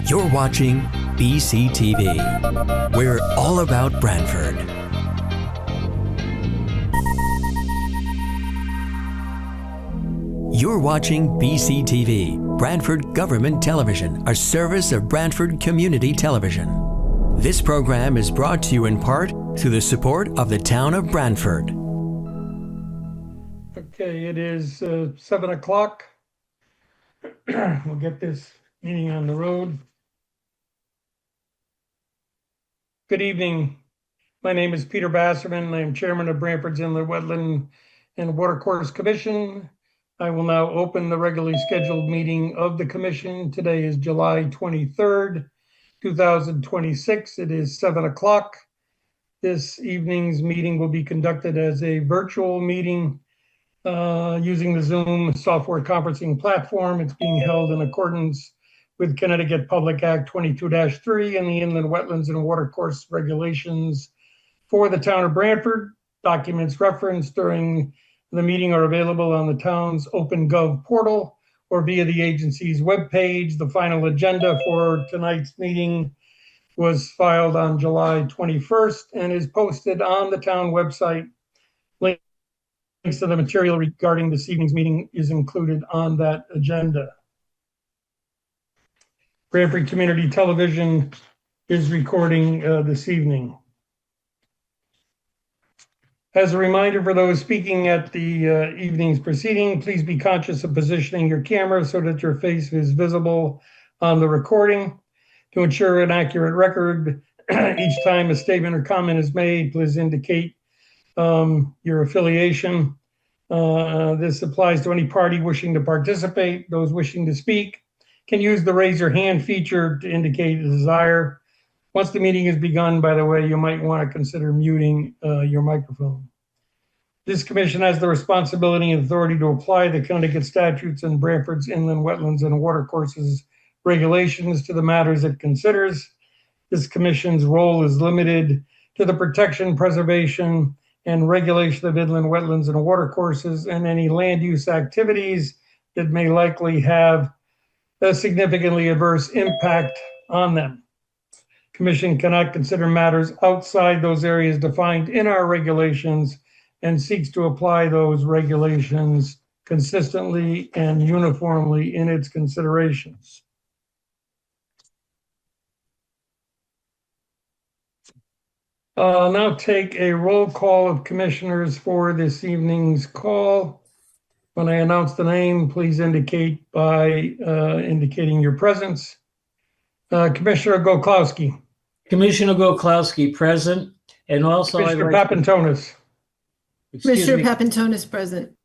You're watching BCTV. We're all about Branford. You're watching BCTV, Branford Government Television, a service of Branford Community Television. This program is brought to you in part through the support of the town of Branford. Okay, it is 7 o'clock. We'll get this meeting on the road. Good evening. My name is Peter Basserman. I am chairman of Branford's Inland Wetland and Watercourse Commission. I will now open the regularly scheduled meeting of the commission. Today is July 23rd, 2026. It is 7 o'clock. This evening's meeting will be conducted as a virtual meeting using the Zoom software conferencing platform. It's being held in accordance with Connecticut Public Act 22-3 and the Inland Wetlands and Watercourse regulations for the town of Branford. Documents referenced during the meeting are available on the town's OpenGov portal or via the agency's webpage. The final agenda for tonight's meeting was filed on July 21st and is posted on the town website. Links to the material regarding this evening's meeting is included on that agenda. Branford Community Television is recording this evening. As a reminder for those speaking at the evening's proceeding, please be conscious of positioning your camera so that your face is visible on the recording. To ensure an accurate record, each time a statement or comment is made, please indicate your affiliation. This applies to any party wishing to participate. Those wishing to speak can use the raise your hand feature to indicate a desire. Once the meeting has begun, by the way, you might want to consider muting your microphone. This commission has the responsibility and authority to apply the Connecticut statutes and Branford's Inland Wetlands and Watercourses regulations to the matters it considers. This commission's role is limited to the protection, preservation, and regulation of inland wetlands and watercourses and any land use activities that may likely have a significantly adverse impact on them. Commission cannot consider matters outside those areas defined in our regulations and seeks to apply those regulations consistently and uniformly in its considerations. I'll now take a roll call of commissioners for this evening's call. When I announce the name, please indicate by indicating your presence. Commissioner Goklowski. Commissioner Goklowski present, and also Commissioner Papantonis. Commissioner Papantonis present.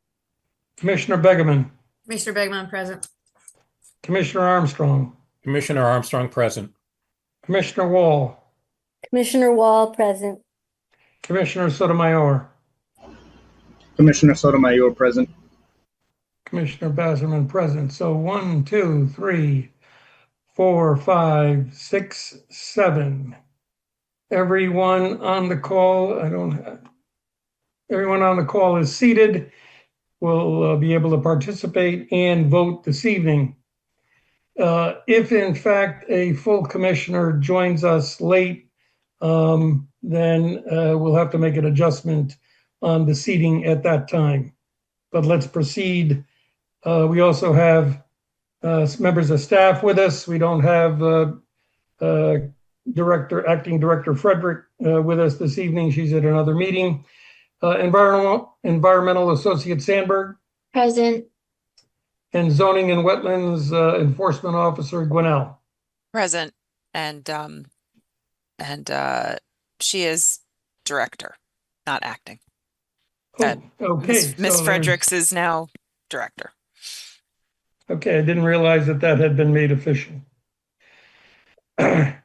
Commissioner Begeman. Commissioner Begeman present. Commissioner Armstrong. Commissioner Armstrong present. Commissioner Wall. Commissioner Wall present. Commissioner Sotomayor. Commissioner Sotomayor present. Commissioner Basserman present. So 1, 2, 3, 4, 5, 6, 7. Everyone on the call, everyone on the call is seated, will be able to participate and vote this evening. If in fact a full commissioner joins us late, then we'll have to make an adjustment on the seating at that time. But let's proceed. We also have members of staff with us. We don't have Acting Director Frederick with us this evening. She's at another meeting. Environmental Associate Sandberg. Present. And Zoning and Wetlands Enforcement Officer Gwinnell. Present. And she is director, not acting. Oh, okay. Miss Fredericks is now director. Okay, I didn't realize that had been made official.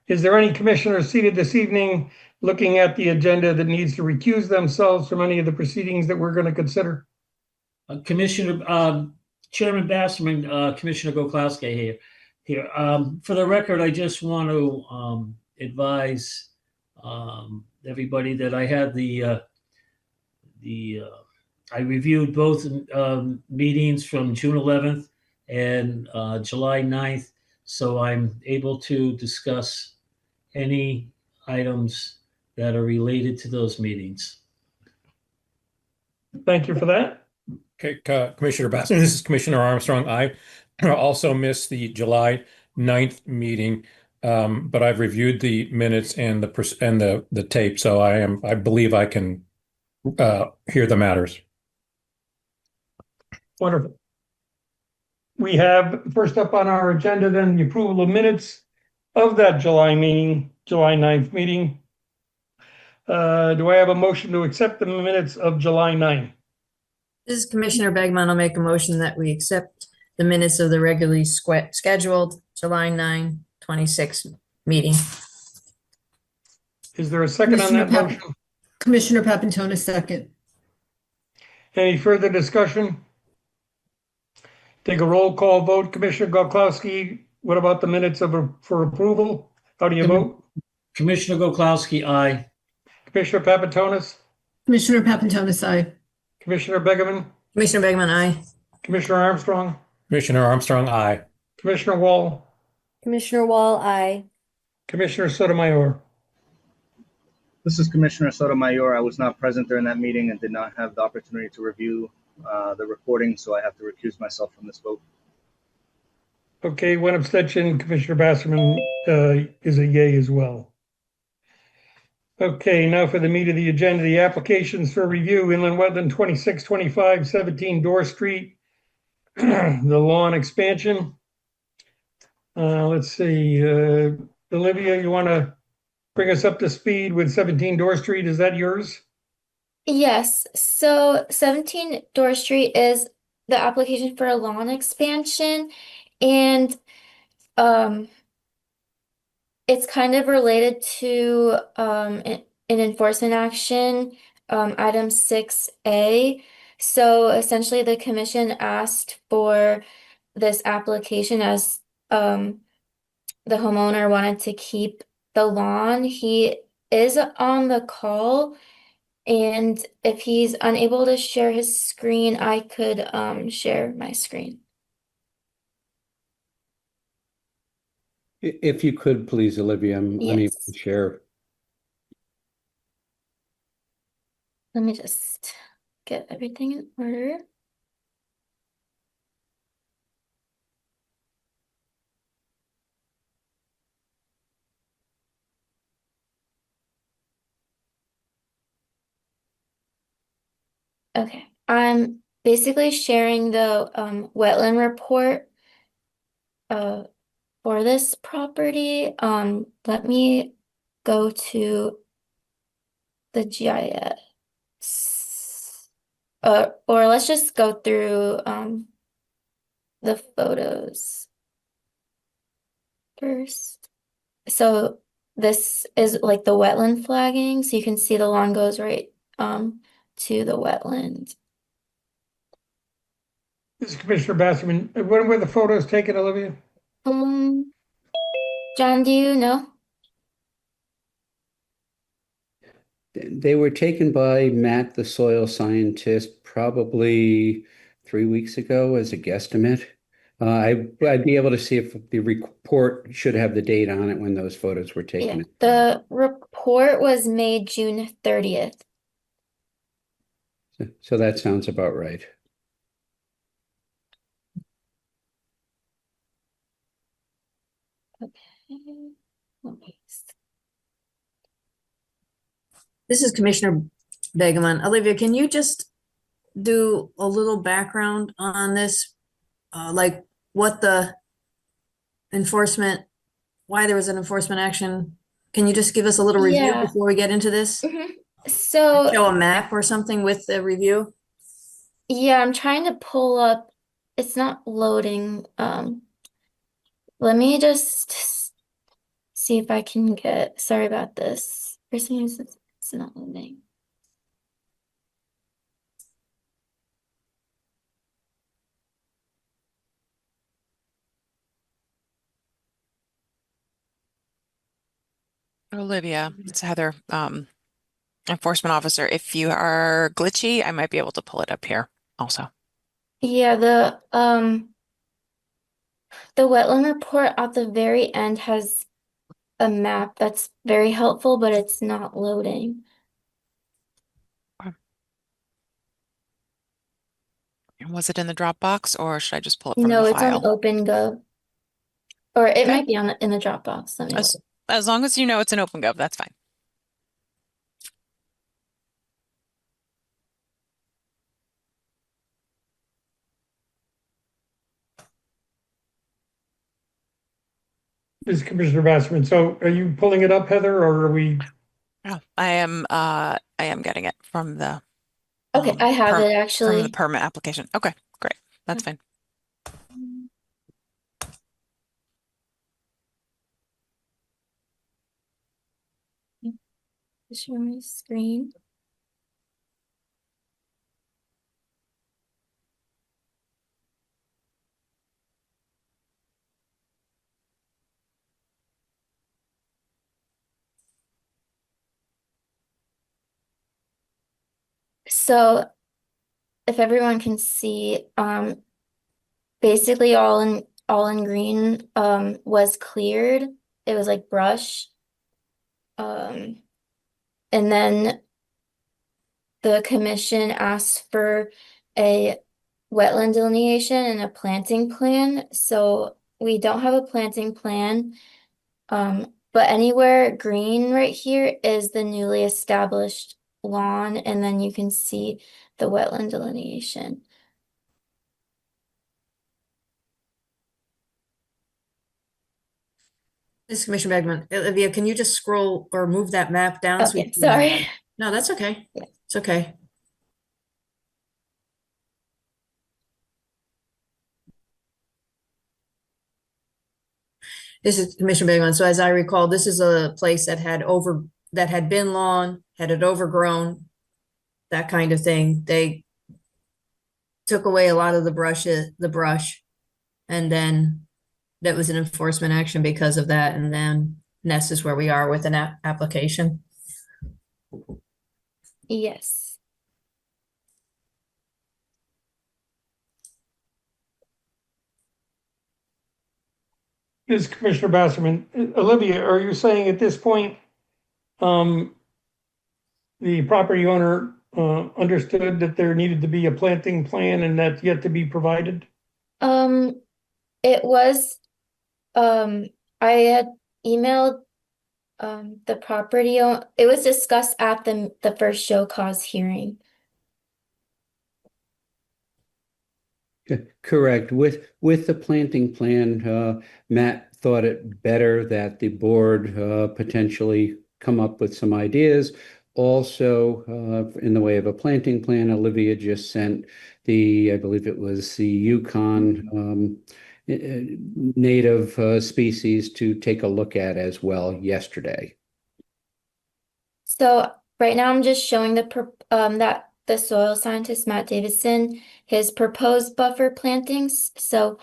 Is there any commissioner seated this evening looking at the agenda that needs to recuse themselves from any of the proceedings that we're going to consider? Chairman Basserman, Commissioner Goklowski here. For the record, I just want to advise everybody that I had I reviewed both meetings from June 11th and July 9th. so I'm able to discuss any items that are related to those meetings. Thank you for that. Okay, Commissioner Bassman, this is Commissioner Armstrong. I also missed the July 9th meeting, but I've reviewed the minutes and the tape, so I believe I can hear the matters. Wonderful. We have first up on our agenda then the approval of minutes of that July meeting, July 9th meeting. Do I have a motion to accept the minutes of July 9th? This is Commissioner Begman. I'll make a motion that we accept the minutes of the regularly scheduled July 9, 26 meeting. Is there a second on that motion? Commissioner Papantonis, second. Any further discussion? Take a roll call vote. Commissioner Gawkowski, what about the minutes for approval? How do you vote? Commissioner Gawkowski, aye. Commissioner Papantonis? Commissioner Papantonis, aye. Commissioner Begeman? Commissioner Begman, aye. Commissioner Armstrong? Commissioner Armstrong, aye. Commissioner Wall? Commissioner Wall, aye. Commissioner Sotomayor? This is Commissioner Sotomayor. I was not present during that meeting and did not have the opportunity to review the recording, so I have to recuse myself from this vote. Okay, one abstention. Commissioner Basserman is a yay as well. Okay, now for the meat of the agenda, the applications for review. Inland Wetland 2625 17 Door Street, the lawn expansion. Let's see, Olivia, you want to bring us up to speed with 17 Door Street? Is that yours? Yes, so 17 Door Street is the application for a lawn expansion, and it's kind of related to an enforcement action, item 6A. So essentially the commission asked for this application as the homeowner wanted to keep the lawn. He is on the call. And if he's unable to share his screen, I could share my screen. If you could, please, Olivia, I'm unable Yes. to share. Let me just get everything in order. Okay, I'm basically sharing the wetland report for this property. Let me go to the GIS. Or let's just go through the photos first. So this is like the wetland flagging, so you can see the lawn goes right to the wetland. This is Commissioner Basserman. When were the photos taken, Olivia? John, do you know? They were taken by Matt, the soil scientist, probably 3 weeks ago as a guesstimate. I'd be able to see if the report should have the date on it when those photos were taken. Yeah, the report was made June 30th. So that sounds about right. Okay. This is Commissioner Begeman. Olivia, can you just do a little background on this? Like what the enforcement, why there was an enforcement action? Can you just give us a little review Yeah. before we get into this? So Show a map or something with the review? yeah, I'm trying to pull up. It's not loading. Let me just see if I can get. Sorry about this. For some reason, it's not loading. Olivia, it's Heather, enforcement officer. If you are glitchy, I might be able to pull it up here also. Yeah, the The wetland report at the very end has a map that's very helpful, but it's not loading. Was it in the Dropbox or should I just pull it from No, the it's on file? OpenGov. Or it Okay. might be in the Dropbox. Let me look. As long as you know it's an OpenGov, that's fine. This is Commissioner Basserman. So are you pulling it up, Heather, or are we? Oh, I am getting it from the Okay, I have it from the actually. permit application. Okay, great. That's fine. Share my screen. So if everyone can see, basically all in green was cleared. It was like brush. And then the commission asked for a wetland delineation and a planting plan. So we don't have a planting plan. But anywhere green right here is the newly established lawn, and then you can see the wetland delineation. This is Commissioner Begman. Olivia, can you just scroll or move that map down? So we Okay, can- sorry. No, that's okay. Yeah. It's okay. This is Commissioner Begman. So as I recall, this is a place that had been lawn, had it overgrown, that kind of thing. They took away a lot of the brush, and then that was an enforcement action because of that. And then this is where we are with an application. Yes. This is Commissioner Basserman. Olivia, are you saying at this point, the property owner understood that there needed to be a planting plan and that's yet to be provided? It was, I had emailed the property it was discussed at the first show cause hearing. Correct. With the planting plan, Matt thought it better that the board potentially come up with some ideas. Also, in the way of a planting plan, Olivia just sent I believe it was the Yukon native species to take a look at as well yesterday. So right now I'm just showing that the soil scientist Matt Davidson, his proposed buffer plantings. So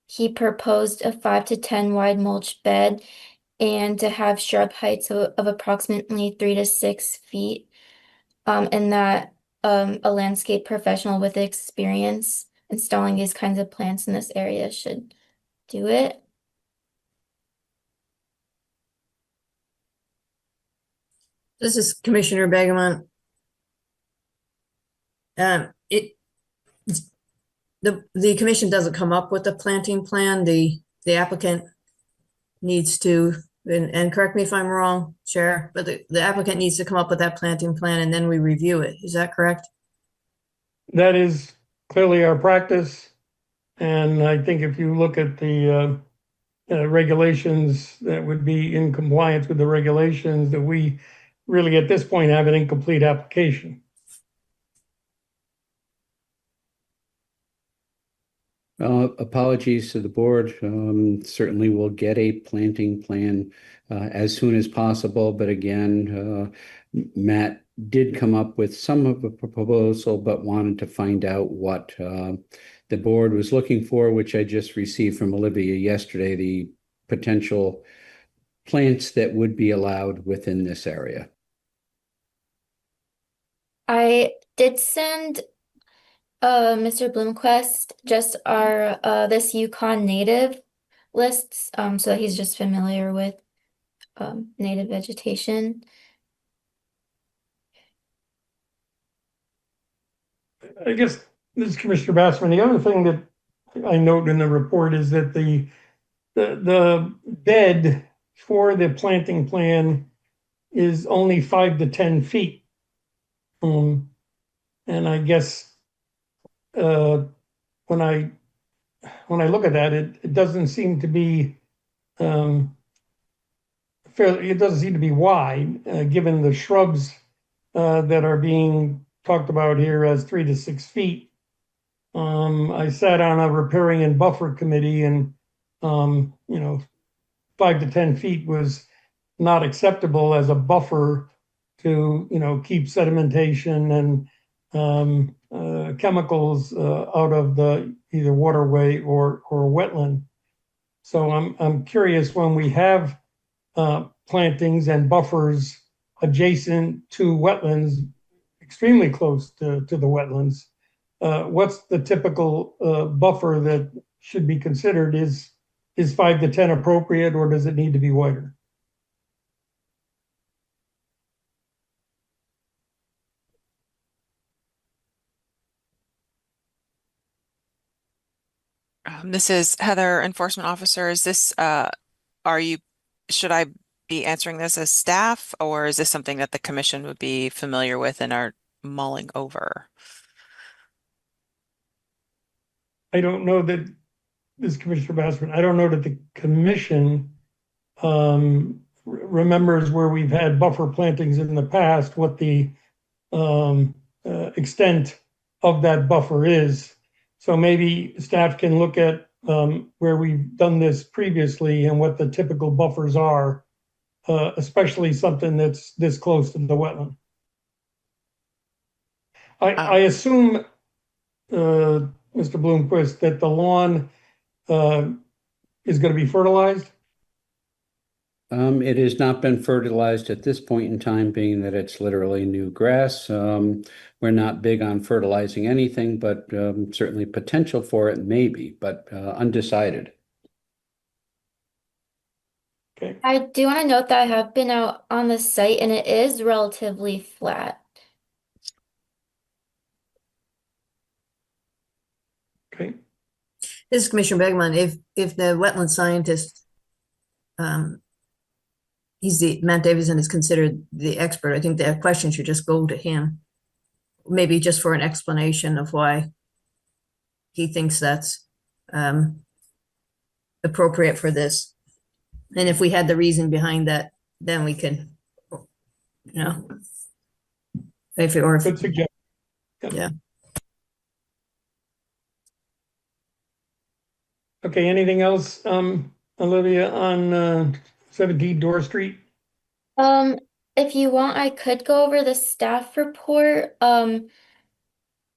he proposed a 5 to 10 wide mulch bed and to have shrub heights of approximately 3 to 6 feet. And that a landscape professional with experience installing these kinds of plants in this area should do it. This is Commissioner Begemont. The commission doesn't come up with a planting plan. The applicant needs to, and correct me if I'm wrong, Chair, but the applicant needs to come up with that planting plan and then we review it. Is that correct? That is clearly our practice. And I think if you look at the regulations that would be in compliance with the regulations, that we really at this point have an incomplete application. Apologies to the board. Certainly we'll get a planting plan as soon as possible. But again, Matt did come up with some of a proposal, but wanted to find out what the board was looking for, which I just received from Olivia yesterday, the potential plants that would be allowed within this area. I did send Mr. Bloomquist, just our this Yukon native lists, so he's just familiar with native vegetation. I guess this is Commissioner Bassman. The other thing that I note in the report is that the bed for the planting plan is only 5 to 10 feet. And I guess when I look at that, it doesn't seem to be fairly. It doesn't seem to be wide, given the shrubs that are being talked about here as 3 to 6 feet. I sat on a riparian and buffer committee, and 5 to 10 feet was not acceptable as a buffer to keep sedimentation and chemicals out of the either waterway or wetland. So I'm curious, when we have plantings and buffers adjacent to wetlands, extremely close to the wetlands, what's the typical buffer that should be considered? Is 5 to 10 appropriate, or does it need to be wider? This is Heather, enforcement officer. Is this, should I be answering this as staff, or is this something that the commission would be familiar with and are mulling over? I don't know that this Commissioner Bassman, I don't know that the commission remembers where we've had buffer plantings in the past, what the extent of that buffer is. So maybe staff can look at where we've done this previously and what the typical buffers are, especially something that's this close to the wetland. I assume, Mr. Bloomquist, that the lawn is going to be fertilized? It has not been fertilized at this point in time, being that it's literally new grass. We're not big on fertilizing anything, but certainly potential for it, maybe, but undecided. Okay. I do want to note that I have been out on the site and it is relatively flat. Okay. This is Commissioner Begman. If the wetland scientist, Matt Davison is considered the expert, I think that question should just go to him. Maybe just for an explanation of why he thinks that's appropriate for this. And if we had the reason behind that, then we can, Good suggestion. Yeah. Okay, anything else, Olivia, on 17 Door Street? If you want, I could go over the staff report. But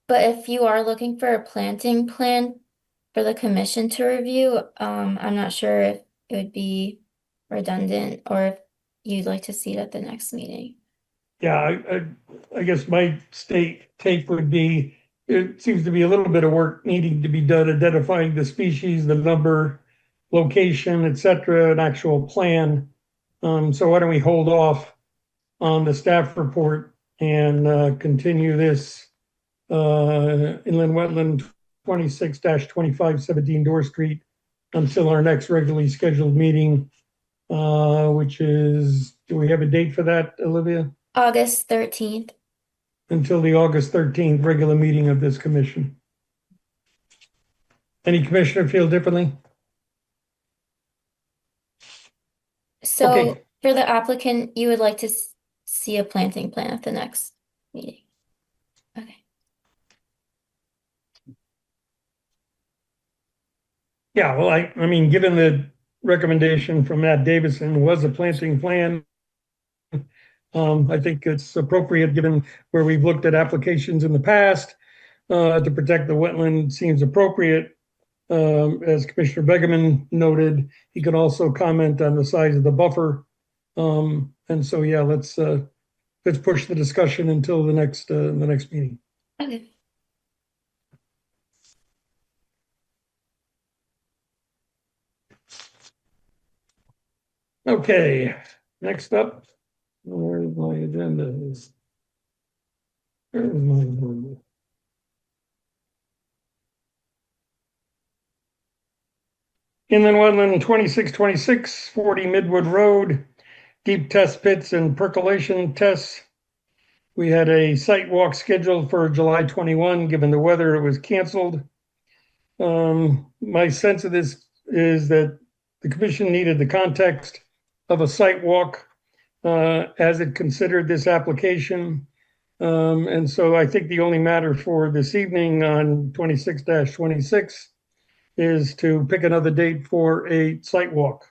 if you are looking for a planting plan for the commission to review, I'm not sure if it would be redundant or if you'd like to see it at the next meeting. Yeah, I guess my take would be, it seems to be a little bit of work needing to be done, identifying the species, the number, location, et cetera, an actual plan. So why don't we hold off on the staff report and continue this inland wetland 26-25 17 Door Street until our next regularly scheduled meeting, which is, do we have a date for that, Olivia? August 13th. Until the August 13th regular meeting of this commission. Any commissioner feel differently? So Okay. for the applicant, you would like to see a planting plan at the next meeting. Okay. Yeah, well, I mean, given the recommendation from Matt Davison was a planting plan, I think it's appropriate, given where we've looked at applications in the past to protect the wetland seems appropriate. As Commissioner Begeman noted, he could also comment on the size of the buffer. And so, yeah, let's push the discussion until the next meeting. Okay. Okay, next up, where's my agenda? Where's my agenda? Inland Wetland 2626, 40 Midwood Road, deep test pits and percolation tests. We had a site walk scheduled for July 21. Given the weather, it was canceled. My sense of this is that the commission needed the context of a site walk as it considered this application. And so I think the only matter for this evening on 26-26 is to pick another date for a site walk.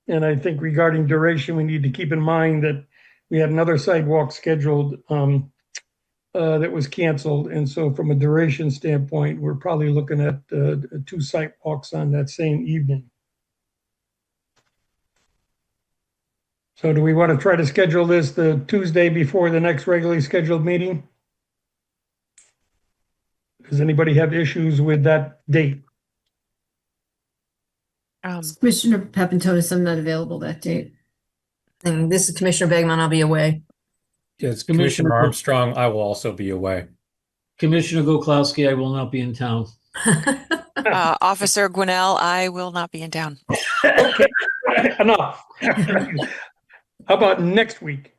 And I think regarding duration, we need to keep in mind that we had another site walk scheduled that was canceled. And so from a duration standpoint, we're probably looking at 2 site walks on that same evening. So do we want to try to schedule this the Tuesday before the next regularly scheduled meeting? Does anybody have issues with that date? Commissioner Papantonis, I'm not available that date. And this is Commissioner Begman. I'll be away. Yes, Commissioner Armstrong, I will also be away. Commissioner Goklowski, I will not be in town. Officer Gwinnell, I will not be in town. Okay, enough. How about next week?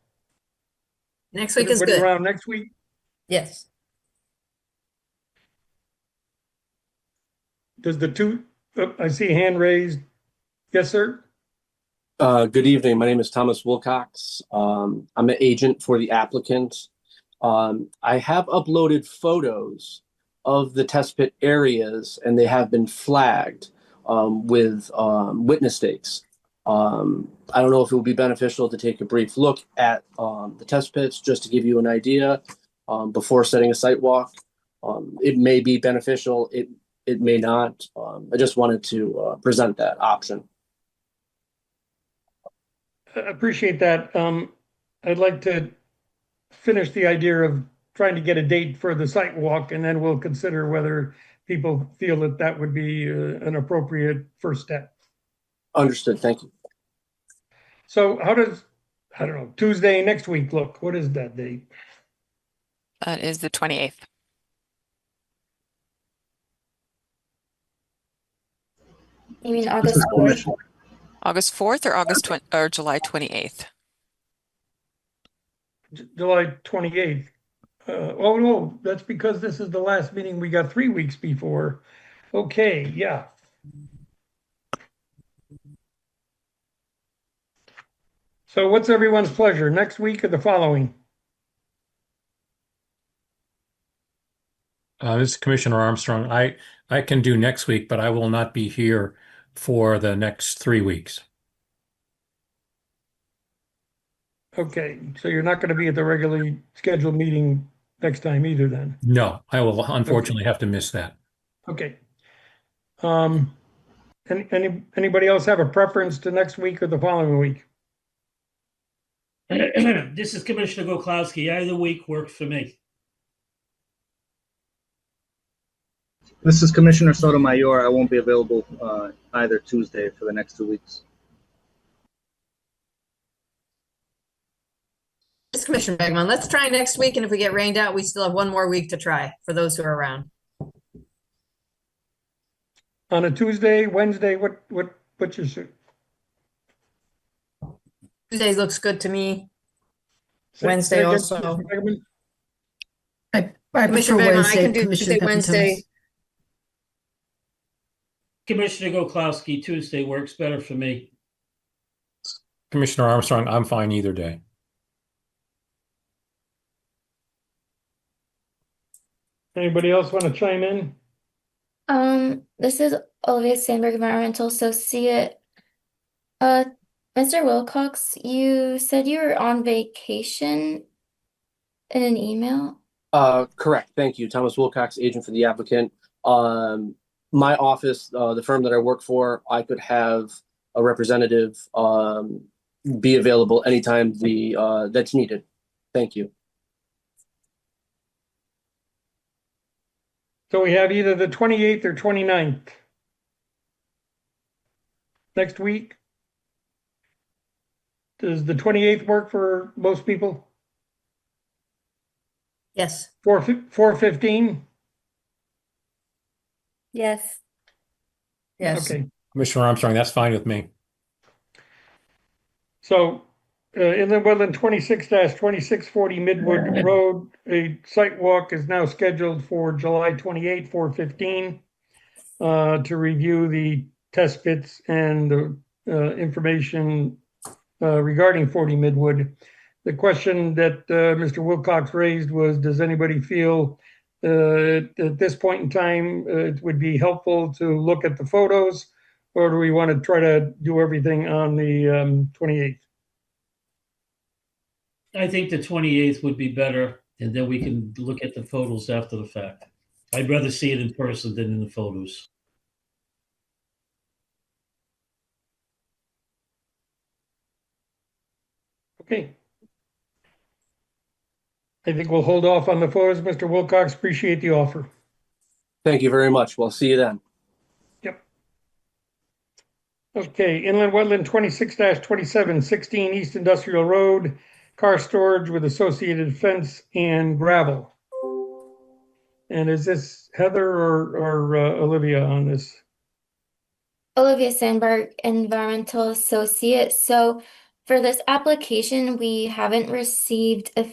Next week is Everybody good. around next week? Yes. Does I see a hand raised. Yes, sir. Good evening. My name is Thomas Wilcox. I'm an agent for the applicant. I have uploaded photos of the test pit areas, and they have been flagged with witness stakes. I don't know if it would be beneficial to take a brief look at the test pits just to give you an idea before setting a site walk. It may be beneficial. It may not. I just wanted to present that option. I appreciate that. I'd like to finish the idea of trying to get a date for the site walk, and then we'll consider whether people feel that that would be an appropriate first step. Understood. Thank you. So how does, I don't know, Tuesday next week look? What is that date? That is the 28th. You mean August 4th? August 4th or July 28th? July 28th. Oh, no, that's because this is the last meeting we got 3 weeks before. Okay, yeah. So what's everyone's pleasure, next week or the following? This is Commissioner Armstrong. I can do next week, but I will not be here for the next 3 weeks. Okay, so you're not going to be at the regularly scheduled meeting next time either then? No, I will unfortunately have to miss that. Okay. Anybody else have a preference to next week or the following week? This is Commissioner Goklowski. Either week works for me. This is Commissioner Sotomayor. I won't be available either Tuesday for the next 2 weeks. This Commissioner Begman. Let's try next week, and if we get rained out, we still have 1 more week to try for those who are around. On a Tuesday, Wednesday, what's your suit? Tuesday looks good to me. Say Wednesday again, also. Commissioner Begman? I prefer Commissioner Begman, I Wednesday, can do Commissioner Tuesday, Wednesday. Papantonis. Commissioner Goklowski, Tuesday works better for me. Commissioner Armstrong, I'm fine either day. Anybody else want to chime in? This is Olivia Sandberg, Environmental Associate. Mr. Wilcox, you said you were on vacation in an email? Correct. Thank you. Thomas Wilcox, agent for the applicant. My office, the firm that I work for, I could have a representative be available anytime that's needed. Thank you. So we have either the 28th or 29th. Next week? does the 28th work for most people? Yes. 4:15? Yes. Yes. Okay. Commissioner Armstrong, that's fine with me. So, inland wetland 26-2640 Midwood Road, a site walk is now scheduled for July 28, 4:15, to review the test pits and the information regarding 40 Midwood. The question that Mr. Wilcox raised was, does anybody feel at this point in time it would be helpful to look at the photos, or do we want to try to do everything on the 28th? I think the 28th would be better, and then we can look at the photos after the fact. I'd rather see it in person than in the photos. Okay. I think we'll hold off on the photos. Mr. Wilcox, appreciate the offer. Thank you very much. We'll see you then. Yep. Okay, inland wetland 26-27, 16 East Industrial Road, car storage with associated fence and gravel. And is this Heather or Olivia on this? Olivia Sandberg, Environmental Associate. So for this application, we haven't received the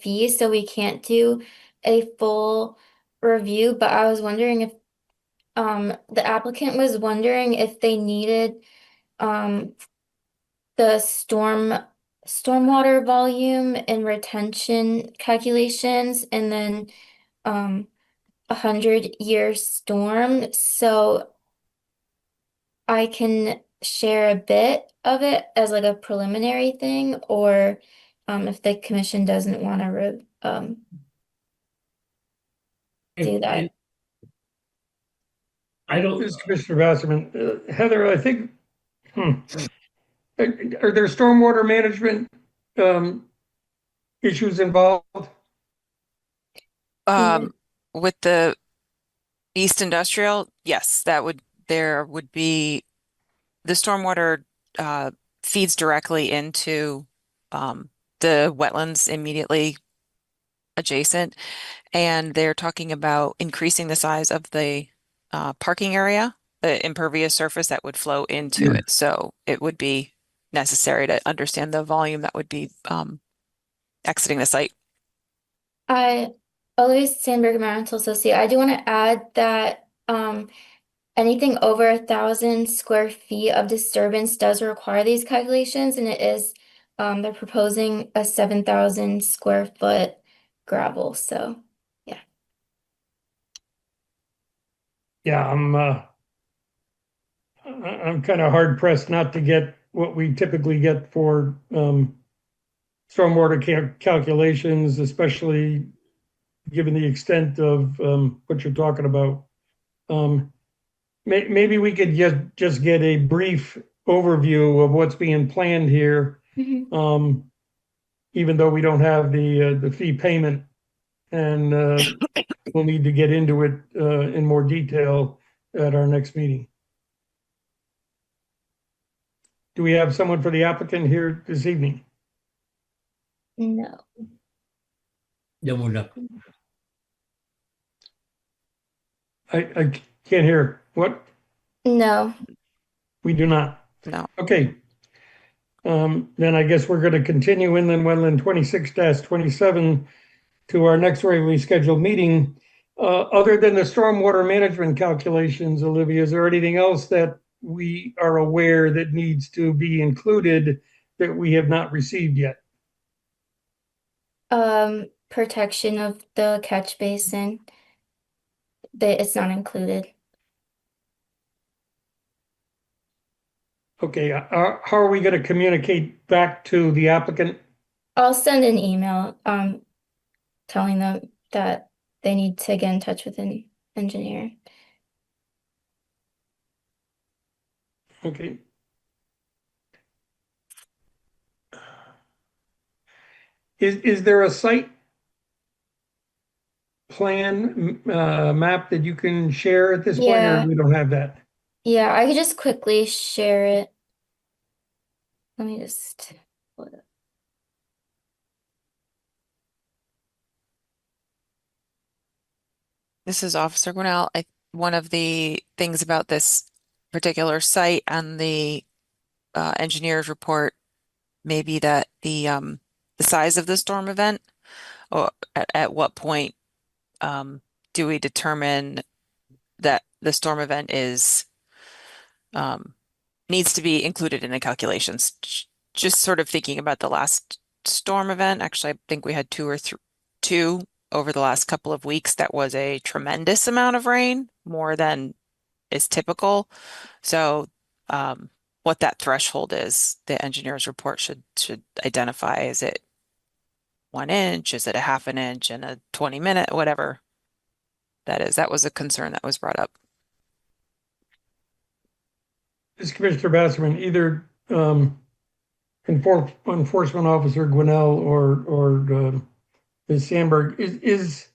fee, so we can't do a full review. But I was wondering if the applicant was wondering if they needed the stormwater volume and retention calculations, and then 100-year storm. So I can share a bit of it as like a preliminary thing, or if the commission doesn't want to do that. I don't. This is Commissioner Wasserman. Heather, I think, are there stormwater management issues involved? With the East Industrial, yes, there would be the stormwater feeds directly into the wetlands immediately adjacent, and they're talking about increasing the size of the parking area, the impervious surface that would flow into it. So it would be necessary to understand the volume that would be exiting the site. Olivia Sandberg, Environmental Associate. I do want to add that anything over 1,000 square feet of disturbance does require these calculations, and it is they're proposing a 7,000 square foot gravel. So yeah. Yeah, I'm kind of hard pressed not to get what we typically get for stormwater calculations, especially given the extent of what you're talking about. Maybe we could just get a brief overview of what's being planned here, even though we don't have the fee payment, and we'll need to get into it in more detail at our next meeting. Do we have someone for the applicant here this evening? No. No, we're not. I can't hear. What? No. We do not. No. Okay. Then I guess we're going to continue inland wetland 26-27 to our next regularly scheduled meeting. Other than the stormwater management calculations, Olivia, is there anything else that we are aware that needs to be included that we have not received yet? Protection of the catch basin. It's not included. Okay, how are we going to communicate back to the applicant? I'll send an email telling them that they need to get in touch with an engineer. Okay. Is there a site plan map that you can share at this point, or Yeah. we don't have that? Yeah, I could just quickly share it. Let me just pull it up. This is Officer Gwinnell. One of the things about this particular site and the engineer's report may be that the size of the storm event, or at what point do we determine that the storm event is needs to be included in the calculations? Just sort of thinking about the last storm event. Actually, I think we had two over the last couple of weeks. That was a tremendous amount of rain, more than is typical. So what that threshold is, the engineer's report should identify. Is it 1 inch? Is it a half an inch in a 20-minute? Whatever that is. That was a concern that was brought up. This Commissioner Basserman, either Enforcement Officer Gwinnell or Ms. Sandberg, is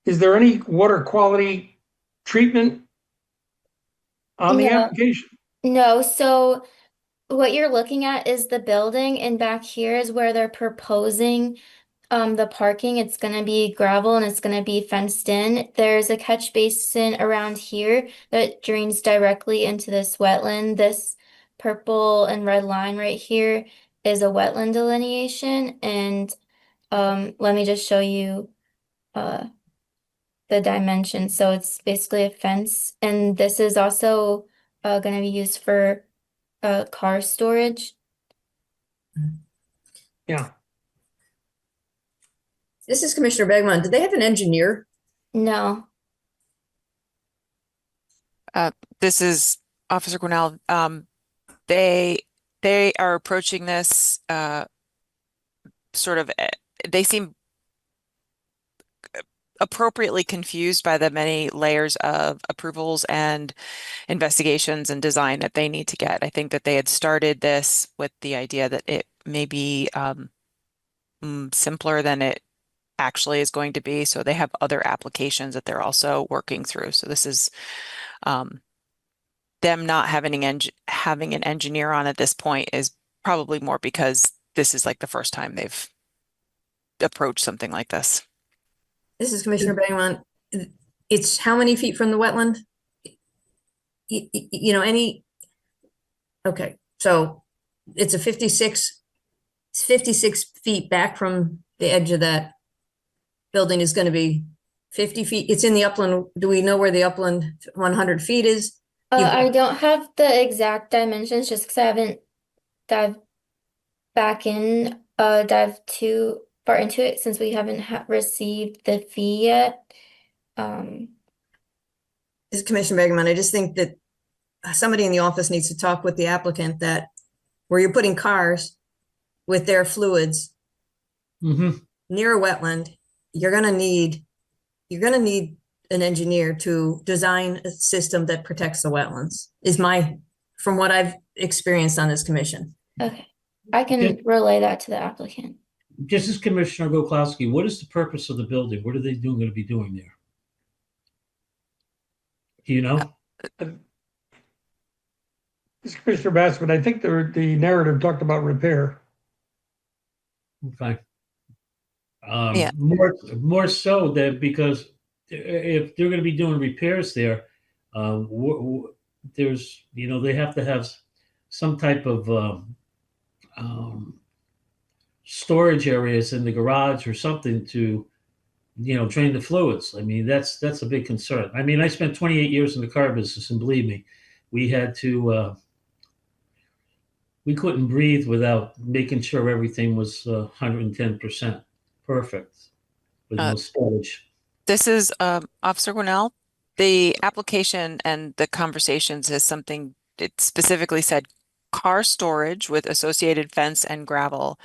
there any water quality treatment on the application? No, so what you're looking at is the building, and back here is where they're proposing the parking. It's gonna be gravel and it's gonna be fenced in. There's a catch basin around here that drains directly into this wetland. This purple and red line right here is a wetland delineation, and let me just show you the dimensions. So it's basically a fence, and this is also gonna be used for car storage. Yeah. This is Commissioner Bergman. Do they have an engineer? No. This is Officer Gwinnell. They are approaching this sort of, they seem appropriately confused by the many layers of approvals and investigations and design that they need to get. I think that they had started this with the idea that it may be simpler than it actually is going to be. So they have other applications that they're also working through. So this is them not having an engineer on at this point is probably more because this is like the first time they've approached something like this. This is Commissioner Bergman. It's how many feet from the wetland? You know, okay, so it's 56 feet back from the edge of that building is going to be 50 feet. It's in the upland. Do we know where the upland 100 feet is? I don't have the exact dimensions just because I haven't dived too far into it since we haven't received the fee yet. This is Commissioner Bergman. I just think that somebody in the office needs to talk with the applicant that where you're putting cars with their fluids near a wetland, you're gonna need an engineer to design a system that protects the wetlands, from what I've experienced on this commission. Okay, I can relay that to the applicant. This is Commissioner Goklowski. What is the purpose of the building? What are they going to be doing there? Do you know? This is Commissioner Basserman. I think the narrative talked about repair. Okay. Yeah. More so that because if they're going to be doing repairs there, there's, they have to have some type of storage areas in the garage or something to, drain the fluids. I mean, that's a big concern. I mean, I spent 28 years in the car business, and believe me, we had to, we couldn't breathe without making sure everything was 110% perfect with no spillage. This is Officer Gwinnell. The application and the conversations is something, it specifically said car storage with associated fence and gravel,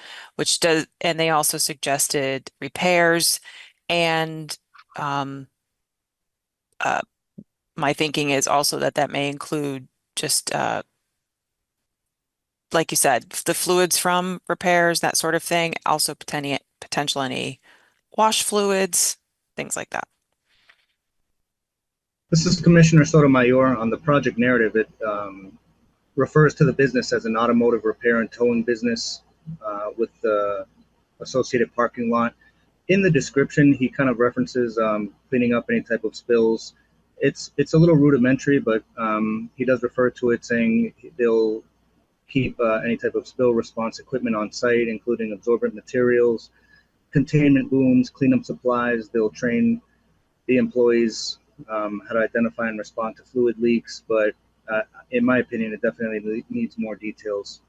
and they also suggested repairs. And my thinking is also that may include just, like you said, the fluids from repairs, that sort of thing. Also potential any wash fluids, things like that. This is Commissioner Sotomayor. On the project narrative, refers to the business as an automotive repair and towing business with the associated parking lot. In the description, he kind of references cleaning up any type of spills. It's a little rudimentary, but he does refer to it saying they'll keep any type of spill response equipment on site, including absorbent materials, containment booms, cleanup supplies. They'll train the employees how to identify and respond to fluid leaks, but in my opinion, it definitely needs more details.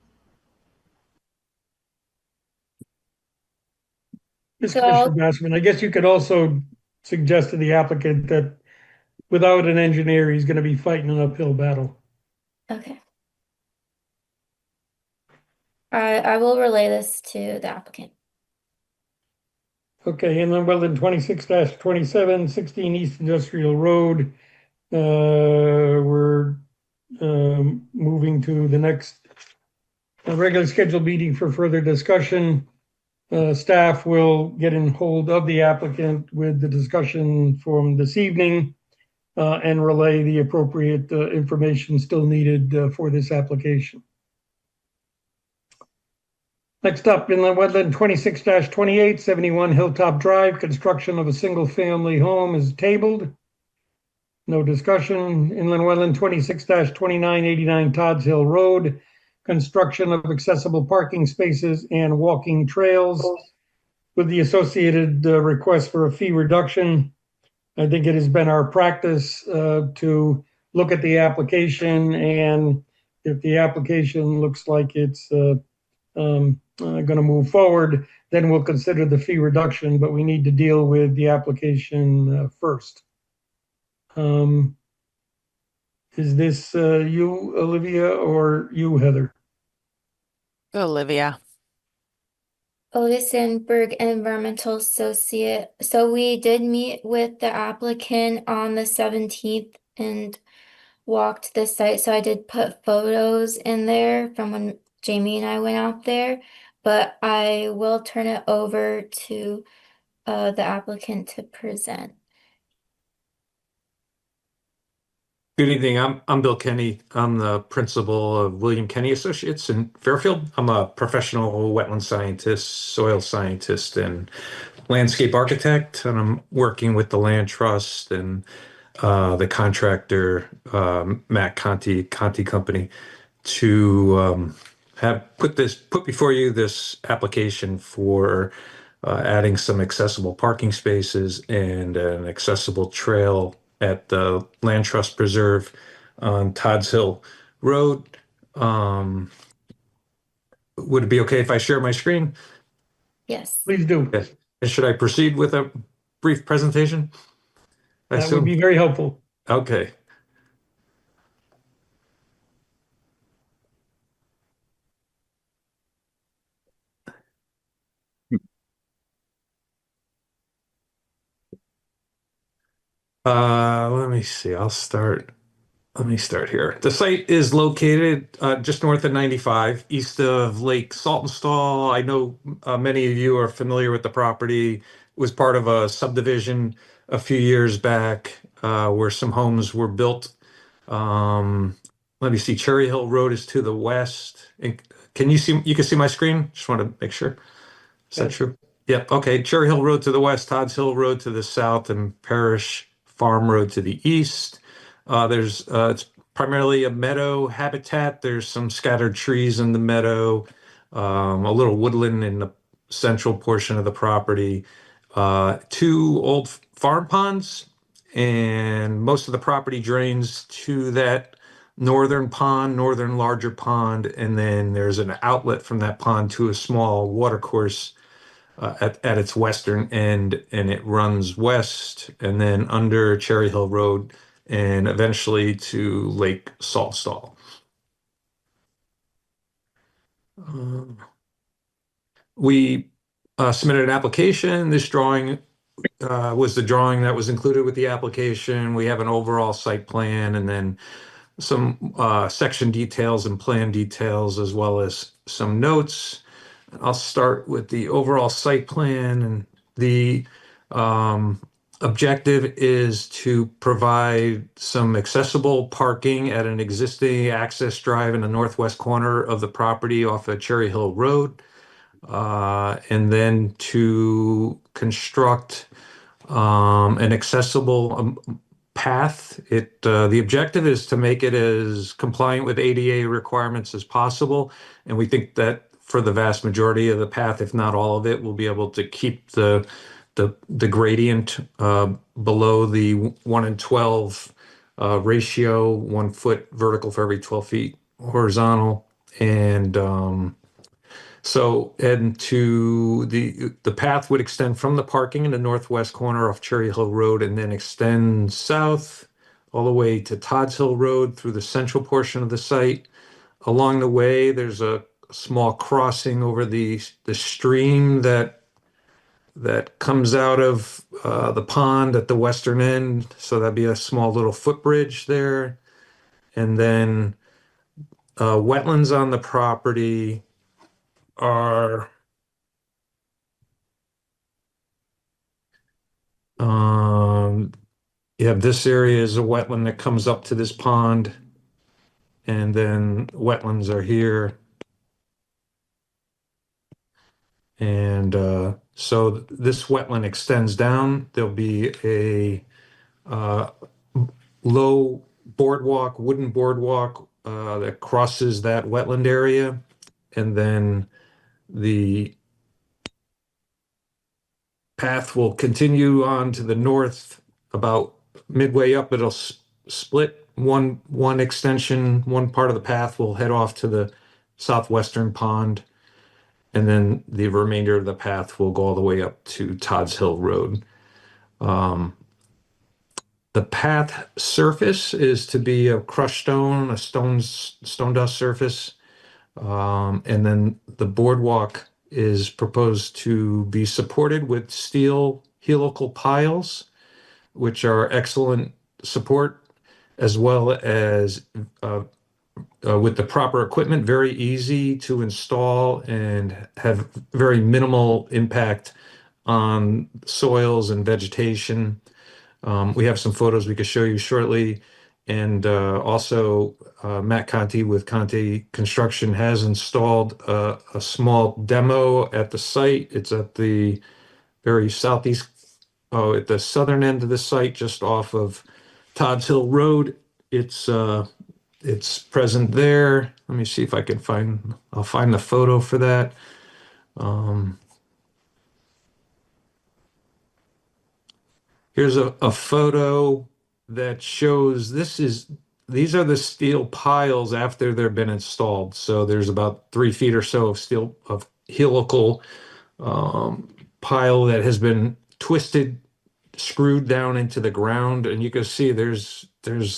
Ms. So Commissioner I'll- Bassman, I guess you could also suggest to the applicant that without an engineer, he's going to be fighting an uphill battle. Okay. I will relay this to the applicant. Okay, and then wetland 26-27, 16 East Industrial Road. We're moving to the next regular scheduled meeting for further discussion. Staff will get in hold of the applicant with the discussion from this evening and relay the appropriate information still needed for this application. Next up, inland wetland 26-28, 71 Hilltop Drive, construction of a single-family home is tabled. No discussion. Inland wetland 26-29, 89 Todd's Hill Road, construction of accessible parking spaces and walking trails with the associated request for a fee reduction. I think it has been our practice to look at the application, and if the application looks like it's going to move forward, then we'll consider the fee reduction, but we need to deal with the application first. Is this you, Olivia, or you, Heather? Olivia. Olga Sandberg, Environmental Associate. So we did meet with the applicant on the 17th and walked the site. So I did put photos in there from when Jamie and I went out there, but I will turn it over to the applicant to present. Good evening. I'm Bill Kenny. I'm the principal of William Kenny Associates in Fairfield. I'm a professional wetland scientist, soil scientist, and landscape architect, and I'm working with the land trust and the contractor, Matt Conti Company, to have put before you this application for adding some accessible parking spaces and an accessible trail at the Land Trust Preserve on Todd's Hill Road. Would it be okay if I share my screen? Yes. Please do. Yes. And should I proceed with a brief presentation? That would be very helpful. Okay. Let me see. Let me start here. The site is located just north of 95, east of Lake Saltonstall. I know many of you are familiar with the property. It was part of a subdivision a few years back where some homes were built. Let me see. Cherry Hill Road is to the west. And can you see? You can see my screen? Just want to make sure. Is that true? Yep. Okay. Cherry Hill Road to the west, Todd's Hill Road to the south, and Parish Farm Road to the east. It's primarily a meadow habitat. There's some scattered trees in the meadow, a little woodland in the central portion of the property, two old farm ponds, and most of the property drains to that northern larger pond, and then there's an outlet from that pond to a small watercourse at its western end, and it runs west and then under Cherry Hill Road and eventually to Lake Saltonstall. We submitted an application. This drawing was the drawing that was included with the application. We have an overall site plan and then some section details and plan details, as well as some notes. I'll start with the overall site plan, and the objective is to provide some accessible parking at an existing access drive in the northwest corner of the property off of Cherry Hill Road. And then to construct an accessible path. The objective is to make it as compliant with ADA requirements as possible. And we think that for the vast majority of the path, if not all of it, we'll be able to keep the gradient below the 1 in 12 ratio, 1 foot vertical for every 12 feet horizontal. And the path would extend from the parking in the northwest corner of Cherry Hill Road and then extend south all the way to Todd's Hill Road through the central portion of the site. Along the way, there's a small crossing over the stream that comes out of the pond at the western end. So that'd be a small little footbridge there. And then wetlands on the property are you have this area is a wetland that comes up to this pond, and then wetlands are here. And so this wetland extends down. There'll be a low boardwalk, wooden boardwalk that crosses that wetland area. And then the path will continue on to the north. About midway up, it'll split one extension. One part of the path will head off to the southwestern pond, and then the remainder of the path will go all the way up to Todd's Hill Road. The path surface is to be a crushed stone, a stone dust surface, and then the boardwalk is proposed to be supported with steel helical piles, which are excellent support, as well as with the proper equipment, very easy to install and have very minimal impact on soils and vegetation. We have some photos we could show you shortly. And also Matt Conti with Conti Construction has installed a small demo at the site. It's at the very southeast, at the southern end of the site, just off of Todd's Hill Road. It's present there. Let me see if I can I'll find the photo for that. Here's a photo that shows these are the steel piles after they've been installed. So there's about 3 feet or so of helical pile that has been twisted, screwed down into the ground, and you can see there's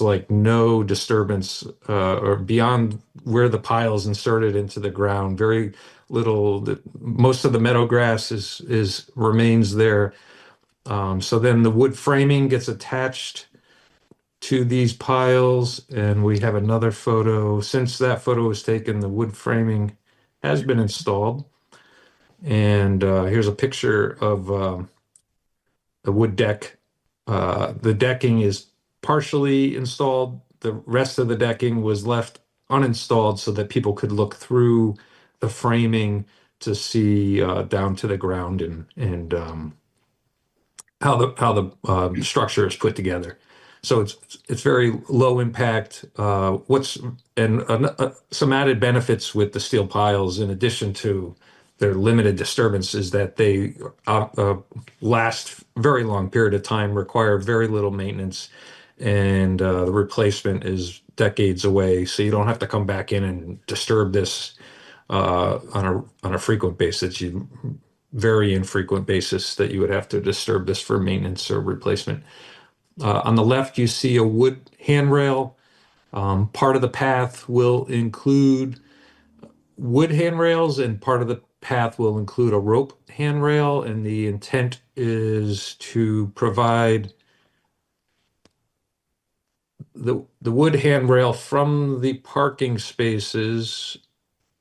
like no disturbance or beyond where the pile is inserted into the ground. Very little. Most of the meadow grass remains there. So then the wood framing gets attached to these piles, and we have another photo. Since that photo was taken, the wood framing has been installed. And here's a picture of a wood deck. The decking is partially installed. The rest of the decking was left uninstalled so that people could look through the framing to see down to the ground and how the structure is put together. So it's very low impact. Some added benefits with the steel piles, in addition to their limited disturbance, is that they last very long period of time, require very little maintenance, and the replacement is decades away. So you don't have to come back in and disturb this on a frequent basis. Very infrequent basis that you would have to disturb this for maintenance or replacement. On the left, you see a wood handrail. Part of the path will include wood handrails, and part of the path will include a rope handrail. And the intent is to provide the wood handrail from the parking spaces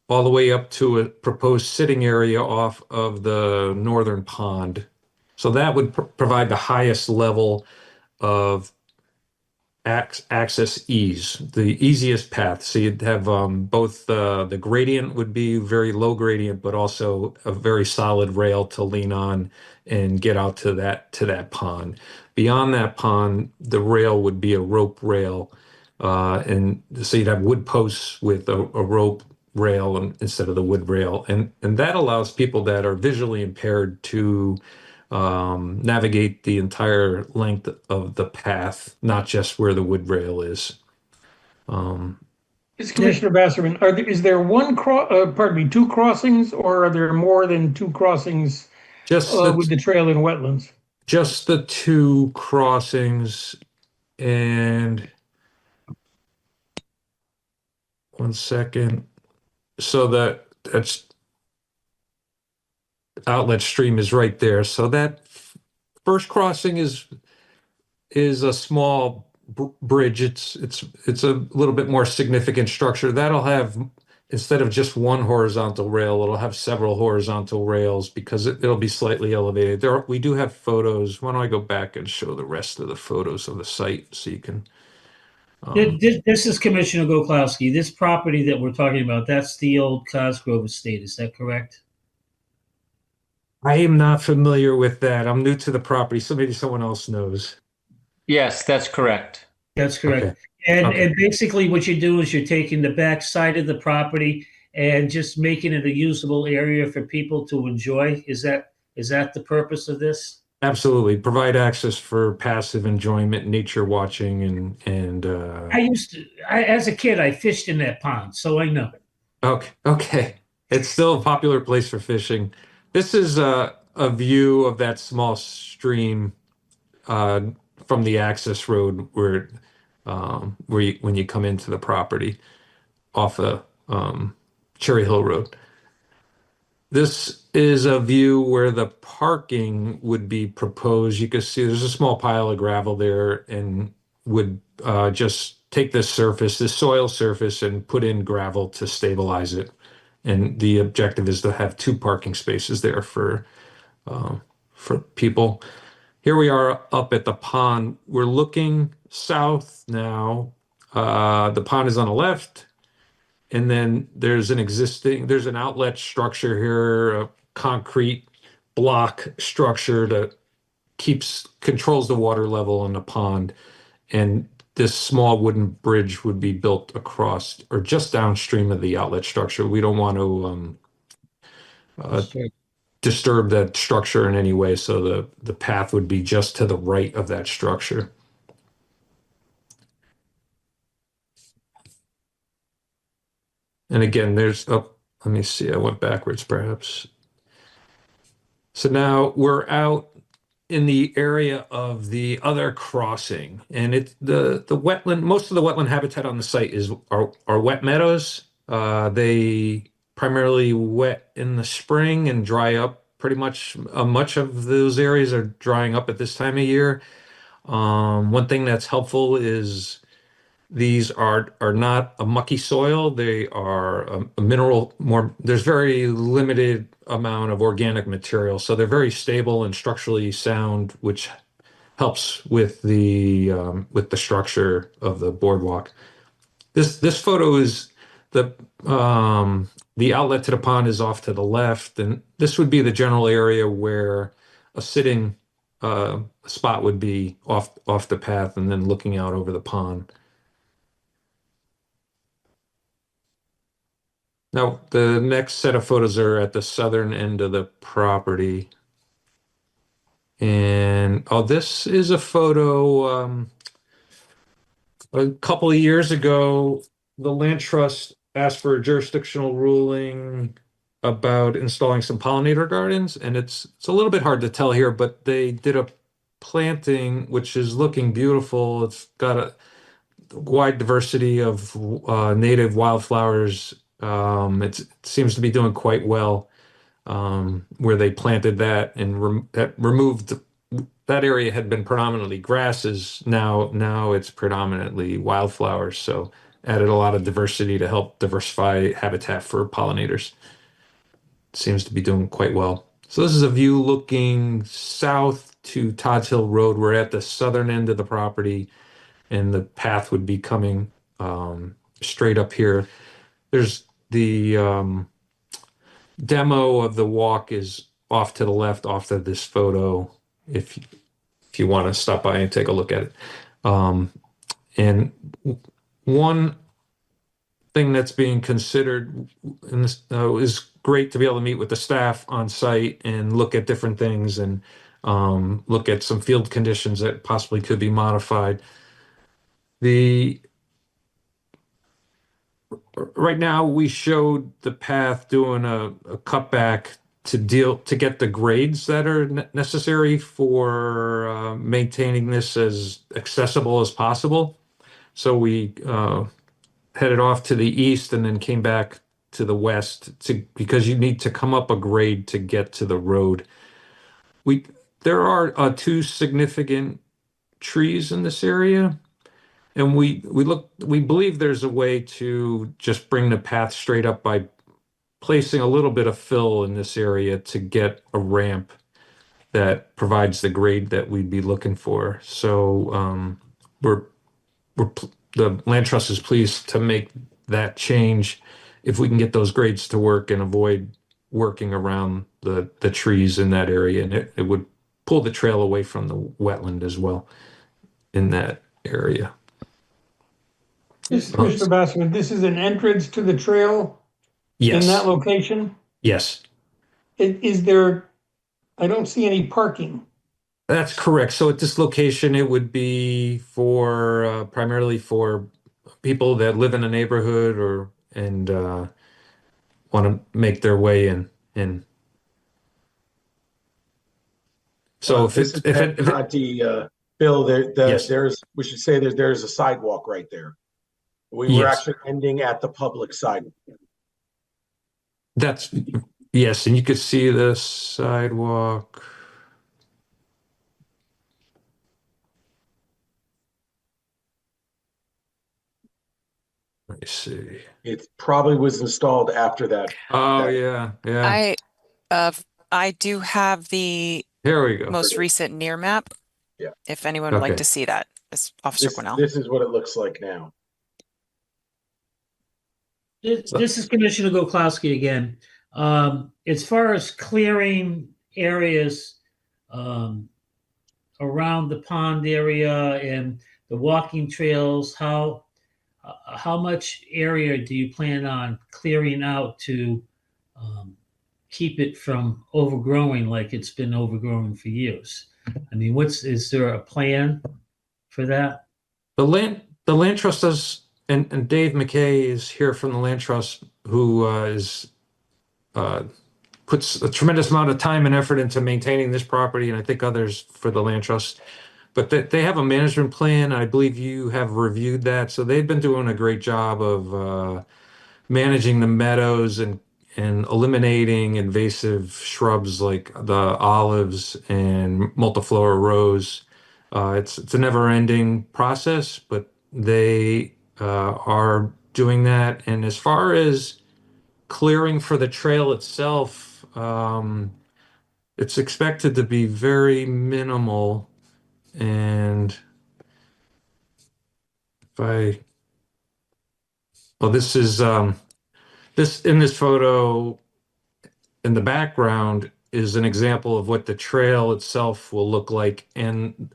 all the way up to a proposed sitting area off of the northern pond. So that would provide the highest level of access ease, the easiest path. So you'd have both the gradient would be very low gradient, but also a very solid rail to lean on and get out to that pond. Beyond that pond, the rail would be a rope rail, and so you'd have wood posts with a rope rail instead of the wood rail, and that allows people that are visually impaired to navigate the entire length of the path, not just where the wood rail is. Is Commissioner Basserman, is there two crossings, or are there more than two crossings with the trail and wetlands? Just the two crossings, and one second. So that's outlet stream is right there. So that first crossing is a small bridge. It's a little bit more significant structure. That'll have, instead of just one horizontal rail, it'll have several horizontal rails because it'll be slightly elevated. We do have photos. Why don't I go back and show the rest of the photos of the site so you can. This is Commissioner Goklowski. This property that we're talking about, that's the old Cosgrove estate. Is that correct? I am not familiar with that. I'm new to the property, so maybe someone else knows. Yes, that's correct. That's correct. Okay. And basically what you do is you're taking the back side of the property and just making it a usable area for people to enjoy. Is that the purpose of this? Absolutely. Provide access for passive enjoyment, nature watching, and as a kid, I fished in that pond, so I know. Okay. It's still a popular place for fishing. This is a view of that small stream from the access road where when you come into the property off of Cherry Hill Road. This is a view where the parking would be proposed. You can see there's a small pile of gravel there, and would just take this soil surface, and put in gravel to stabilize it. And the objective is to have two parking spaces there for people. Here we are up at the pond. We're looking south now. The pond is on the left. And then there's an outlet structure here, a concrete block structure that controls the water level in the pond. And this small wooden bridge would be built across or just downstream of the outlet structure. We don't want to disturb that structure in any way. So the path would be just to the right of that structure. And again, let me see, I went backwards perhaps. So now we're out in the area of the other crossing, and the wetland, most of the wetland habitat on the site are wet meadows. They primarily wet in the spring and dry up pretty much. Much of those areas are drying up at this time of year. One thing that's helpful is these are not a mucky soil. They are a mineral, there's very limited amount of organic material. So they're very stable and structurally sound, which helps with the structure of the boardwalk. This photo is the outlet to the pond is off to the left, and this would be the general area where a sitting spot would be off the path and then looking out over the pond. Now, the next set of photos are at the southern end of the property. And this is a photo a couple of years ago. The Land Trust asked for a jurisdictional ruling about installing some pollinator gardens. And it's a little bit hard to tell here, but they did a planting, which is looking beautiful. It's got a wide diversity of native wildflowers. It seems to be doing quite well, where they planted that and that removed that area had been predominantly grasses. Now it's predominantly wildflowers. So added a lot of diversity to help diversify habitat for pollinators. Seems to be doing quite well. So this is a view looking south to Todd's Hill Road. We're at the southern end of the property, and the path would be coming straight up here. There's the demo of the walk is off to the left, off of this photo, if you want to stop by and take a look at it. And one thing that's being considered in this is great to be able to meet with the staff on site and look at different things and look at some field conditions that possibly could be modified. Right now we showed the path doing a cutback to get the grades that are necessary for maintaining this as accessible as possible. So we headed off to the east and then came back to the west because you need to come up a grade to get to the road. There are two significant trees in this area, and we believe there's a way to just bring the path straight up by placing a little bit of fill in this area to get a ramp that provides the grade that we'd be looking for. So the land trust is pleased to make that change if we can get those grades to work and avoid working around the trees in that area, and it would pull the trail away from the wetland as well in that area. Mr. Bassman, this is an entrance to the trail Yes. in that location? Yes. Is there, I don't see any parking. That's correct. So at this location, it would be for primarily for people that live in the neighborhood and want to make their way in. So Bill, Yes. we should say that there's a sidewalk right there. We were Yes. actually ending at the public sidewalk. Yes, and you could see the sidewalk. Let me see. It probably was installed after that. Oh, yeah. I do have the Here we go. most recent near map. Yeah. If anyone would like Okay. to see that, it's Officer Cornell. This is what it looks like now. This is Commissioner Goklowski again. As far as clearing areas around the pond area and the walking trails, how much area do you plan on clearing out to keep it from overgrowing like it's been overgrowing for years? I mean, is there a plan for that? The land trust does, and Dave McKay is here from the land trust, who puts a tremendous amount of time and effort into maintaining this property, and I think others for the land trust. But they have a management plan. I believe you have reviewed that, so they've been doing a great job of managing the meadows and eliminating invasive shrubs like the olives and multiflora rose. It's a never-ending process, but they are doing that. And as far as clearing for the trail itself, it's expected to be very minimal. And this is this in this photo in the background is an example of what the trail itself will look like, and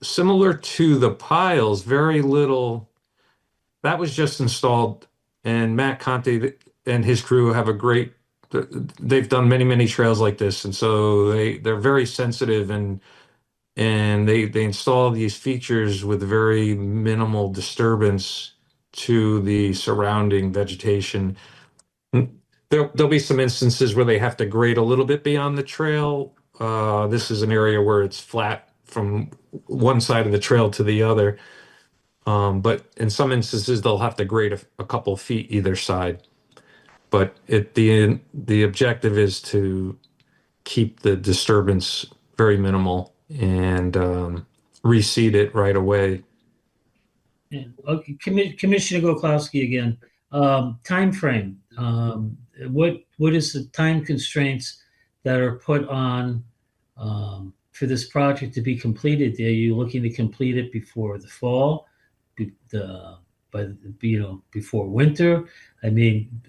similar to the piles, very little. That was just installed, and Matt Conte and his crew have they've done many trails like this, and so they're very sensitive, and they install these features with very minimal disturbance to the surrounding vegetation. There'll be some instances where they have to grade a little bit beyond the trail. This is an area where it's flat from one side of the trail to the other. But in some instances, they'll have to grade a couple feet either side. But the objective is to keep the disturbance very minimal and reseed it right away. Yeah. Okay. Commissioner Goklowski again. Time frame. What is the time constraints that are put on for this project to be completed? Are you looking to complete it before the fall, before winter? I mean,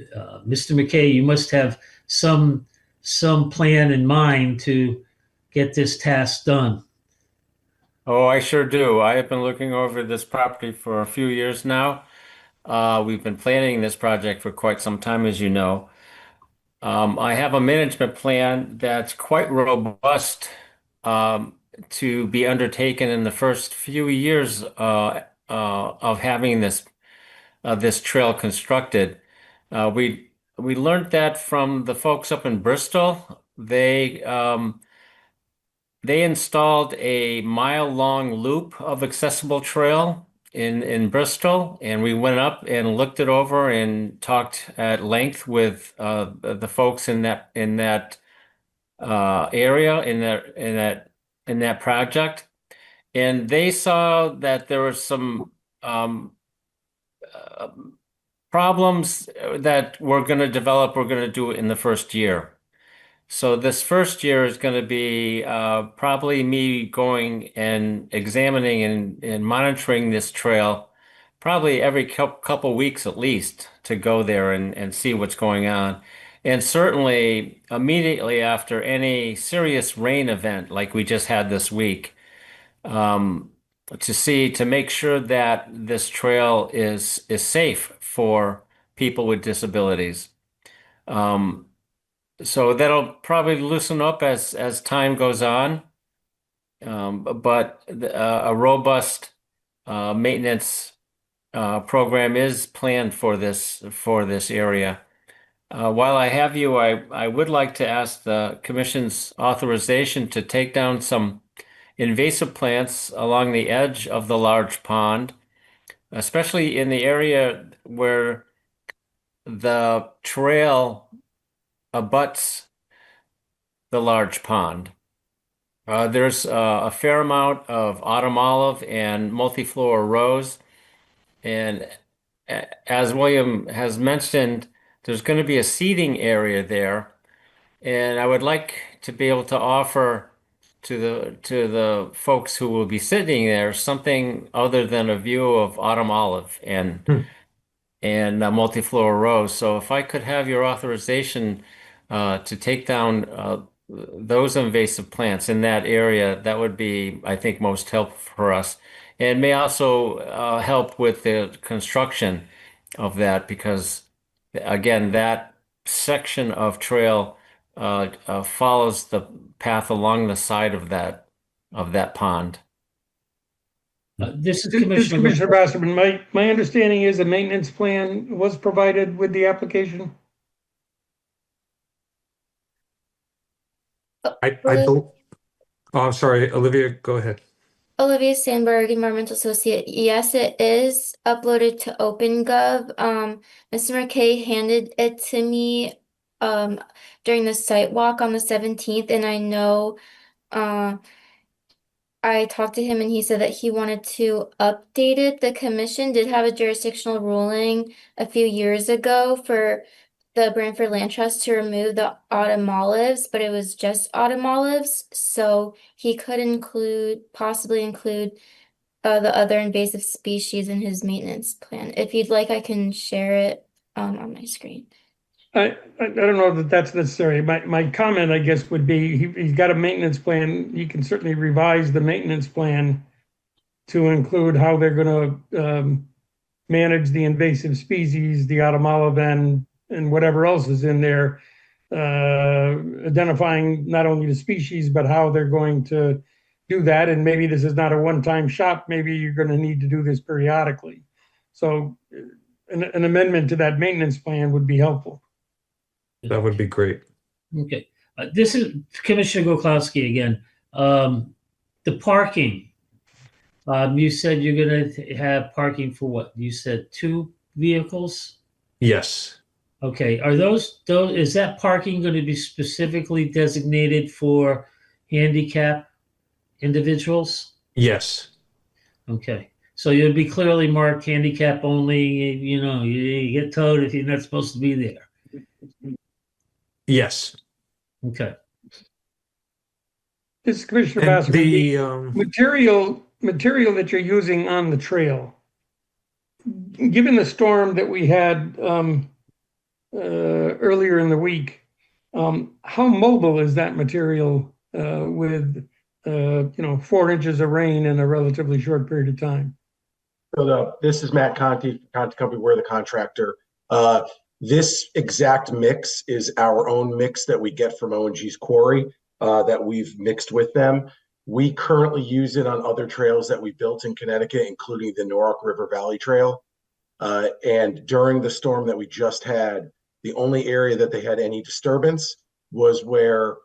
Mr. McKay, you must have some plan in mind to get this task done. Oh, I sure do. I have been looking over this property for a few years now. We've been planning this project for quite some time, as you know. I have a management plan that's quite robust to be undertaken in the first few years of having this trail constructed. We learned that from the folks up in Bristol. They installed a mile-long loop of accessible trail in Bristol, and we went up and looked it over and talked at length with the folks in that area in that project, and they saw that there were some problems that we're going to develop. We're going to do it in the first year. So this first year is going to be probably me going and examining and monitoring this trail probably every couple weeks at least to go there and see what's going on. And certainly immediately after any serious rain event like we just had this week, to make sure that this trail is safe for people with disabilities. So that'll probably loosen up as time goes on. But a robust maintenance program is planned for this area. While I have you, I would like to ask the Commission's authorization to take down some invasive plants along the edge of the large pond, especially in the area where the trail abuts the large pond. There's a fair amount of autumn olive and multiflora rose, and as William has mentioned, there's going to be a seating area there, and I would like to be able to offer to the folks who will be sitting there something other than a view of autumn olive and multiflora rose. So if I could have your authorization to take down those invasive plants in that area, that would be, I think, most helpful for us, and may also help with the construction of that, because again, that section of trail follows the path along the side of that pond. This is Commissioner Basserman. My understanding is a maintenance plan was provided with the application. Oh, I'm sorry, Olivia, go ahead. Olivia Sandberg, Environmental Associate. Yes, it is uploaded to OpenGov. Mr. McKay handed it to me during the site walk on the 17th, and I know I talked to him and he said that he wanted to update it. The commission did have a jurisdictional ruling a few years ago for the Branford Land Trust to remove the autumn olives, but it was just autumn olives. So he could possibly include the other invasive species in his maintenance plan. If you'd like, I can share it on my screen. I don't know that that's necessary. My comment, I guess, would be he's got a maintenance plan. You can certainly revise the maintenance plan to include how they're going to manage the invasive species, the autumn olive, and whatever else is in there, identifying not only the species, but how they're going to do that. And maybe this is not a one-time shot. Maybe you're going to need to do this periodically. So an amendment to that maintenance plan would be helpful. That would be great. Okay. This is Commissioner Goklowski again. The parking. You said you're going to have parking for what? You said 2 vehicles? Yes. Okay. Are those is that parking going to be specifically designated for handicap individuals? Yes. Okay. So you'll be clearly marked handicap only. You get towed if you're not supposed to be there. Yes. Okay. This is Commissioner And Bassman. the Material that you're using on the trail, given the storm that we had earlier in the week, how mobile is that material with 4 inches of rain in a relatively short period of time? So this is Matt Conti, Conti Company. We're the contractor. This exact mix is our own mix that we get from O&G's quarry that we've mixed with them. We currently use it on other trails that we built in Connecticut, including the Norwalk River Valley Trail. And during the storm that we just had, the only area that they had any disturbance was where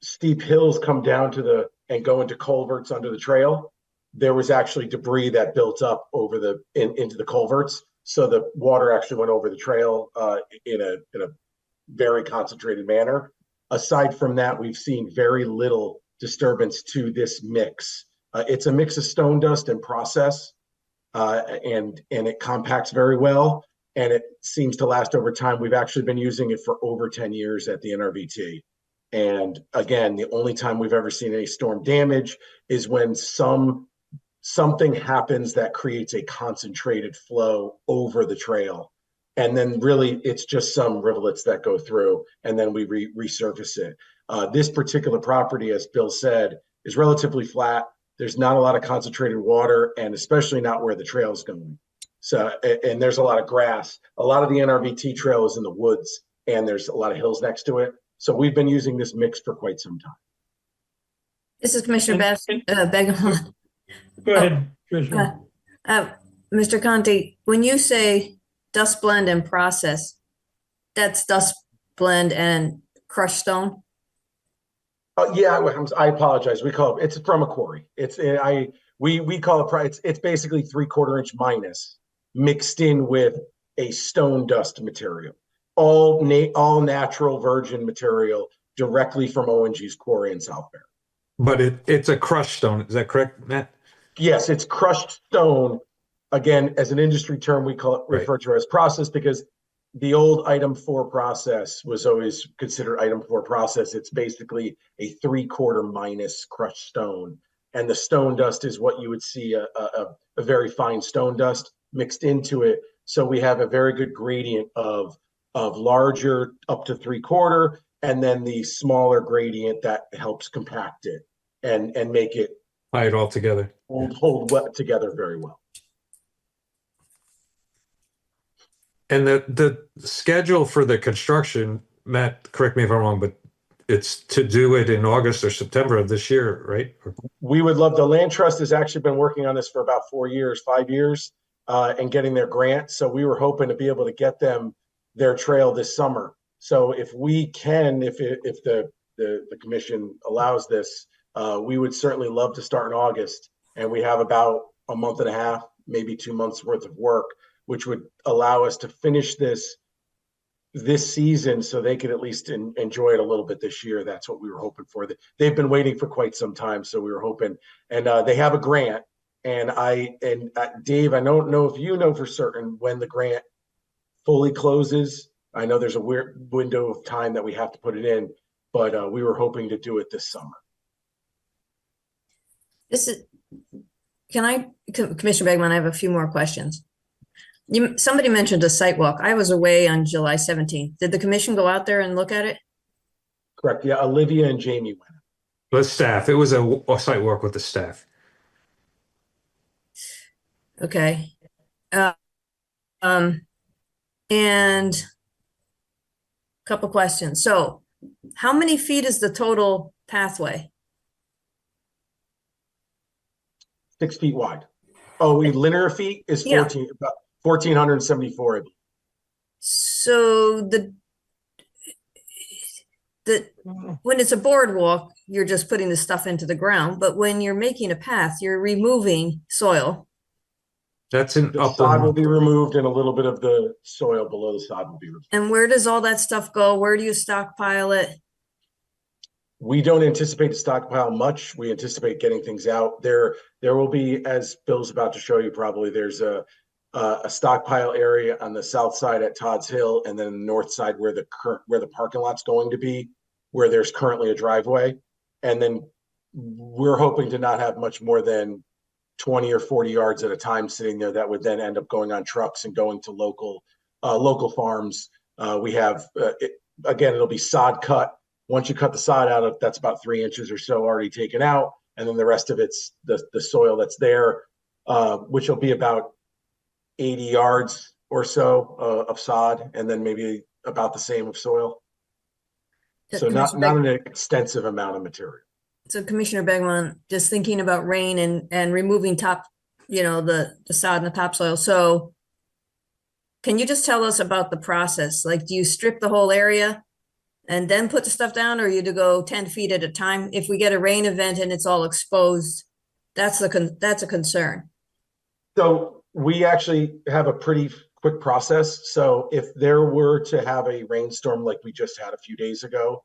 steep hills come down and go into culverts under the trail. There was actually debris that built up over into the culverts. So the water actually went over the trail in a very concentrated manner. Aside from that, we've seen very little disturbance to this mix. It's a mix of stone dust and process, and it compacts very well, and it seems to last over time. We've actually been using it for over 10 years at the NRVT. And again, the only time we've ever seen any storm damage is when something happens that creates a concentrated flow over the trail. And then really it's just some rivulets that go through, and then we resurface it. This particular property, as Bill said, is relatively flat. There's not a lot of concentrated water, and especially not where the trail is going. So, and there's a lot of grass. A lot of the NRVT trail is in the woods, and there's a lot of hills next to it. So we've been using this mix for quite some time. This is Commissioner Begemont. Go ahead, Commissioner. Mr. Conti, when you say dust blend and process, that's dust blend and crushed stone? Yeah, I apologize. We call it, it's from a quarry. We call it, it's basically 3/4 inch minus mixed in with a stone dust material, all natural virgin material directly from O&G's quarry in South Bear. But it's a crushed stone. Is that correct, Matt? Yes, it's crushed stone. Again, as an industry term, we call it refer to it as process, because the old item 4 process was always considered item 4 process. It's basically a 3/4 minus crushed stone. And the stone dust is what you would see a very fine stone dust mixed into it. So we have a very good gradient of larger up to 3/4, and then the smaller gradient that helps compact it and make it Tie it all together. hold together very well. And the schedule for the construction, Matt, correct me if I'm wrong, but it's to do it in August or September of this year, right? We would love, the Land Trust has actually been working on this for about 5 years, and getting their grant. So we were hoping to be able to get them their trail this summer. So if we can, if the commission allows this, we would certainly love to start in August. And we have about a month and a half, maybe 2 months worth of work, which would allow us to finish this season so they could at least enjoy it a little bit this year. That's what we were hoping for. They've been waiting for quite some time, so we were hoping. And they have a grant. And Dave, I don't know if you know for certain when the grant fully closes. I know there's a weird window of time that we have to put it in, but we were hoping to do it this summer. Commissioner Begemont, I have a few more questions. Somebody mentioned a site walk. I was away on July 17th. Did the commission go out there and look at it? Correct. Yeah, Olivia and Jamie went. The staff. It was a site walk with the staff. Okay. And a couple questions. So how many feet is the total pathway? 6 feet wide. Oh, linear feet is 14, about 1,474. So when it's a boardwalk, you're just putting the stuff into the ground, but when you're making a path, you're removing soil. That's an The sod will be removed, and a little bit of the soil below the sod will be removed. And where does all that stuff go? Where do you stockpile it? We don't anticipate to stockpile much. We anticipate getting things out. There will be, as Bill's about to show you, probably there's a stockpile area on the south side at Todd's Hill, and then the north side where the parking lot's going to be, where there's currently a driveway. and then we're hoping to not have much more than 20 or 40 yards at a time sitting there that would then end up going on trucks and going to local farms. We have, again, it'll be sod cut. Once you cut the sod out, that's about 3 inches or so already taken out. And then the rest of it's the soil that's there, which will be about 80 yards or so of sod, and then maybe about the same of soil. So not an extensive amount of material. So Commissioner Begman, just thinking about rain and removing top, the sod and the topsoil. So can you just tell us about the process? Like, do you strip the whole area and then put the stuff down, or you to go 10 feet at a time? If we get a rain event and it's all exposed, that's a concern. So we actually have a pretty quick process. So if there were to have a rainstorm like we just had a few days ago,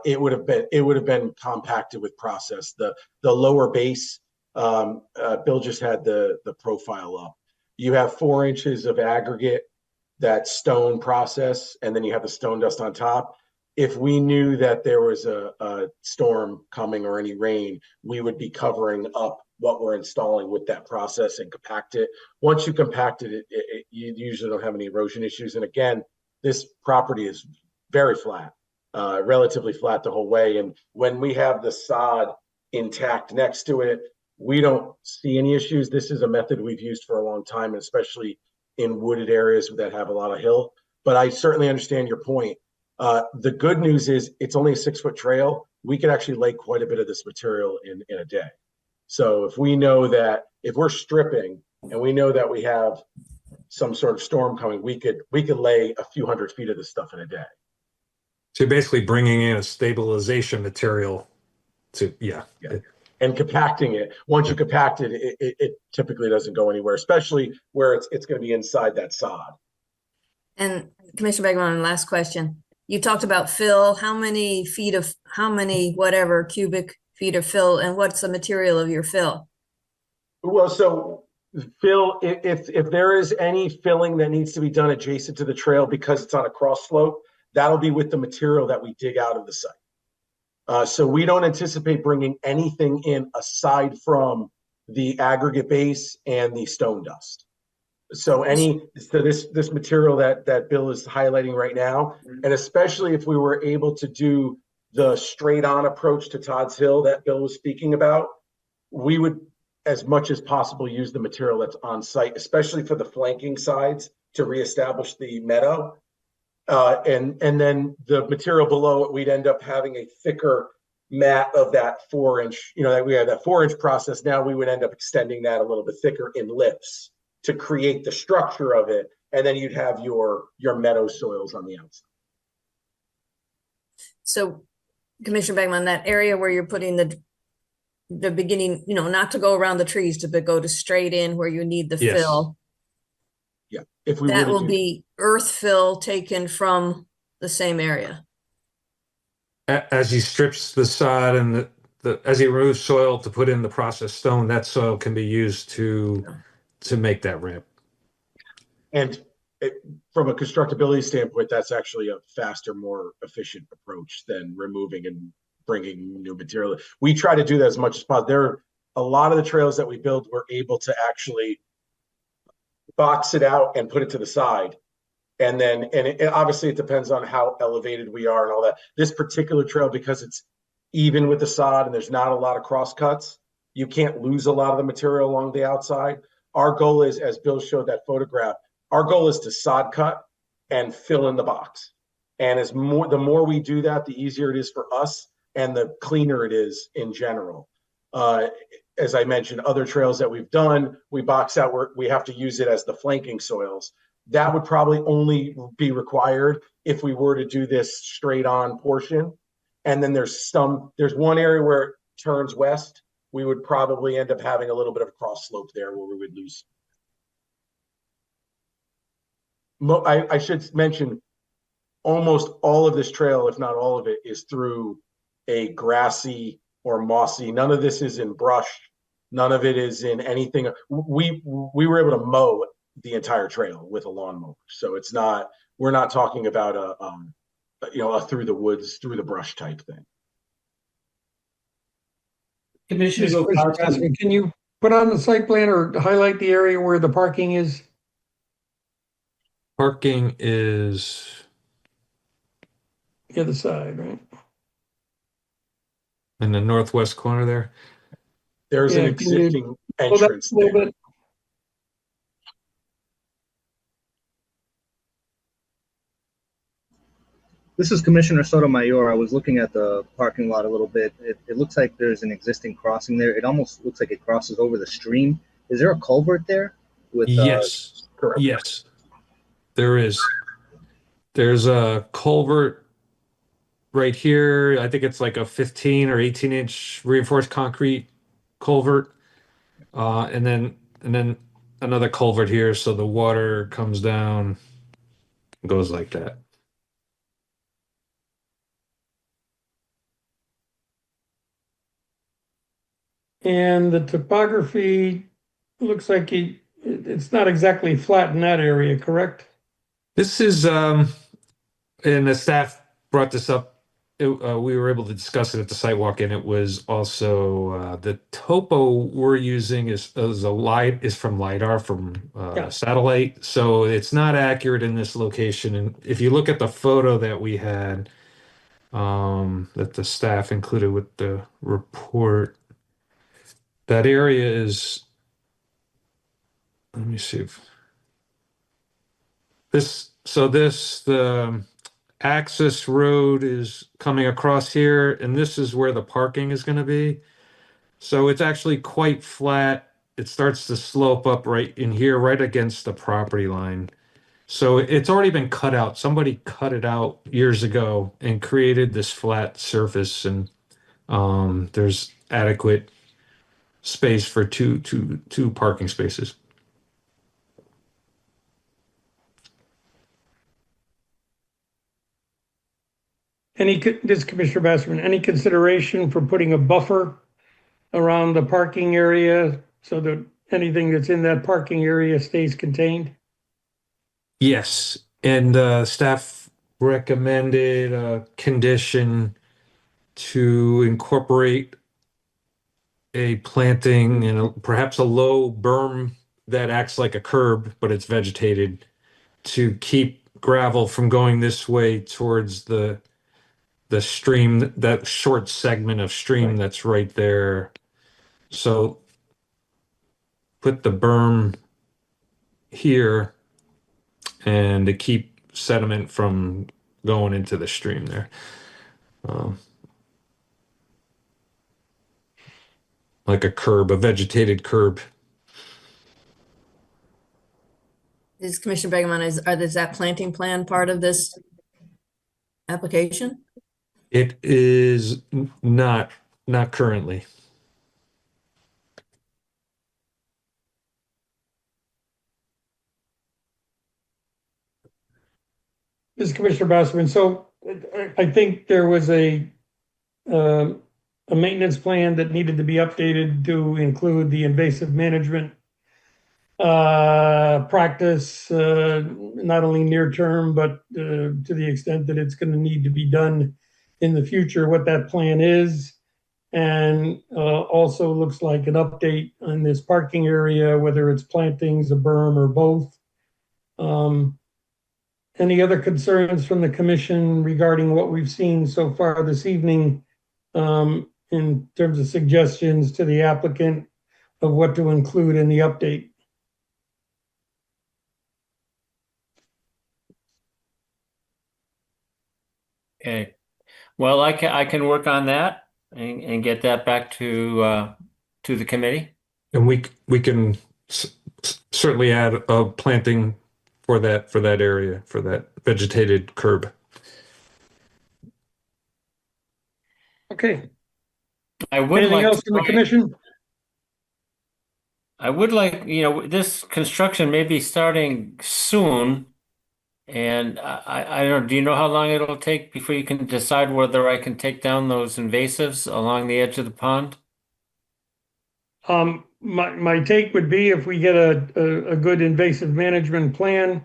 it would have been compacted with process. The lower base, Bill just had the profile up. You have 4 inches of aggregate, that stone process, and then you have the stone dust on top. If we knew that there was a storm coming or any rain, we would be covering up what we're installing with that process and compact it. Once you compact it, you usually don't have any erosion issues. And again, this property is very flat, relatively flat the whole way. And when we have the sod intact next to it, we don't see any issues. This is a method we've used for a long time, especially in wooded areas that have a lot of hill. But I certainly understand your point. The good news is it's only a 6-foot trail. We could actually lay quite a bit of this material in a day. So if we know that if we're stripping and we know that we have some sort of storm coming, we could lay a few hundred feet of this stuff in a day. So you're basically bringing in a stabilization material yeah. And compacting it. Once you compact it, it typically doesn't go anywhere, especially where it's going to be inside that sod. And Commissioner Begman, last question. You talked about fill. How many whatever cubic feet of fill, and what's the material of your fill? Well, so fill, if there is any filling that needs to be done adjacent to the trail because it's on a cross slope, that'll be with the material that we dig out of the site. So we don't anticipate bringing anything in aside from the aggregate base and the stone dust. So this material that Bill is highlighting right now, and especially if we were able to do the straight on approach to Todd's Hill that Bill was speaking about, we would, as much as possible, use the material that's on site, especially for the flanking sides to reestablish the meadow. And then the material below it, we'd end up having a thicker mat of that 4-inch, that we had that 4-inch process. Now we would end up extending that a little bit thicker in lips to create the structure of it. And then you'd have your meadow soils on the outside. So Commissioner Begman, that area where you're putting the beginning, not to go around the trees, but go to straight in where you need the fill. Yeah, if we that will be earth fill taken from the same area. As he strips the sod and as he removes soil to put in the processed stone, that soil can be used to make that ramp. And from a constructability standpoint, that's actually a faster, more efficient approach than removing and bringing new material. We try to do that as much as possible. There are a lot of the trails that we build, we're able to actually box it out and put it to the side. And then, obviously it depends on how elevated we are and all that. This particular trail, because it's even with the sod and there's not a lot of cross cuts, you can't lose a lot of the material along the outside. Our goal is, as Bill showed that photograph, our goal is to sod cut and fill in the box. And the more we do that, the easier it is for us and the cleaner it is in general. As I mentioned, other trails that we've done, we box out where we have to use it as the flanking soils. That would probably only be required if we were to do this straight on portion. And then there's one area where it turns west. We would probably end up having a little bit of a cross slope there where we would lose. I should mention almost all of this trail, if not all of it, is through a grassy or mossy. None of this is in brush. None of it is in anything. We were able to mow the entire trail with a lawnmower. So we're not talking about a through the woods, through the brush type thing. Commissioner Commissioner Gopowski, Bassman, can you put on the site plan or highlight the area where the parking is? Parking is, The other side, right? in the northwest corner there. There's an Yeah, can you existing pull that entrance a little there. bit? This is Commissioner Sotomayor. I was looking at the parking lot a little bit. It looks like there's an existing crossing there. It almost looks like it crosses over the stream. Is there a culvert there? With Yes, Correct. yes, there is. There's a culvert right here. I think it's like a 15 or 18-inch reinforced concrete culvert. And then another culvert here, so the water comes down, goes like that. And the topography looks like it's not exactly flat in that area, correct? This is and the staff brought this up. We were able to discuss it at the site walk, and it was also the topo we're using is from LiDAR from Yeah. satellite, so it's not accurate in this location. And if you look at the photo that we had, that the staff included with the report, that area is. Let me see if the access road is coming across here, and this is where the parking is going to be. So it's actually quite flat. It starts to slope up right in here, right against the property line. So it's already been cut out. Somebody cut it out years ago and created this flat surface, and there's adequate space for two parking spaces. This is Commissioner Bassman, any consideration for putting a buffer around the parking area so that anything that's in that parking area stays contained? Yes, and staff recommended a condition to incorporate a planting and perhaps a low berm that acts like a curb, but it's vegetated to keep gravel from going this way towards the stream, that short segment of stream that's right there. So put the berm here and to keep sediment from going into the stream there. Like a curb, a vegetated curb. Is Commissioner Begeman, is that planting plan part of this application? It is not currently. This is Commissioner Bassman. So I think there was a maintenance plan that needed to be updated to include the invasive management practice, not only near term, but to the extent that it's going to need to be done in the future, what that plan is. And also looks like an update on this parking area, whether it's plantings, a berm, or both. Any other concerns from the commission regarding what we've seen so far this evening in terms of suggestions to the applicant of what to include in the update? Okay. Well, I can work on that and get that back to the committee. And we can certainly add a planting for that area, for that vegetated curb. Okay. I would Anything like else from the commission? I would like, this construction may be starting soon. And I don't know, do you know how long it'll take before you can decide whether I can take down those invasives along the edge of the pond? My take would be if we get a good invasive management plan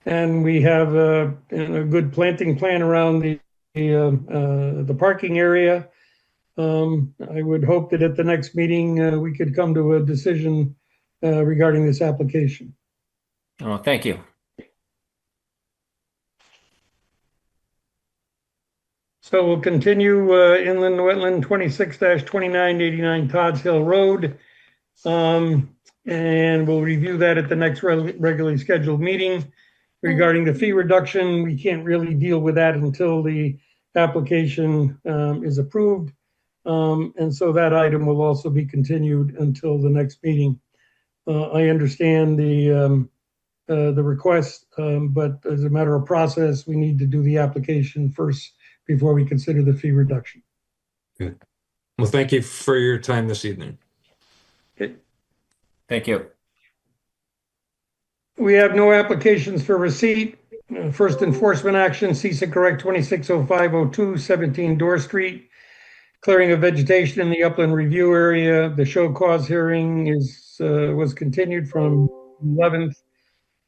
and we have a good planting plan around the parking area, I would hope that at the next meeting, we could come to a decision regarding this application. Oh, thank you. So we'll continue inland wetland 26-2989 Todd's Hill Road. And we'll review that at the next regularly scheduled meeting. Regarding the fee reduction, we can't really deal with that until the application is approved. And so that item will also be continued until the next meeting. I understand the request, but as a matter of process, we need to do the application first before we consider the fee reduction. Good. Well, thank you for your time this evening. Okay. Thank you. We have no applications for receipt. First enforcement action, cease and correct 260502, 17 Door Street. Clearing of vegetation in the upland review area. The show cause hearing was continued from 11th.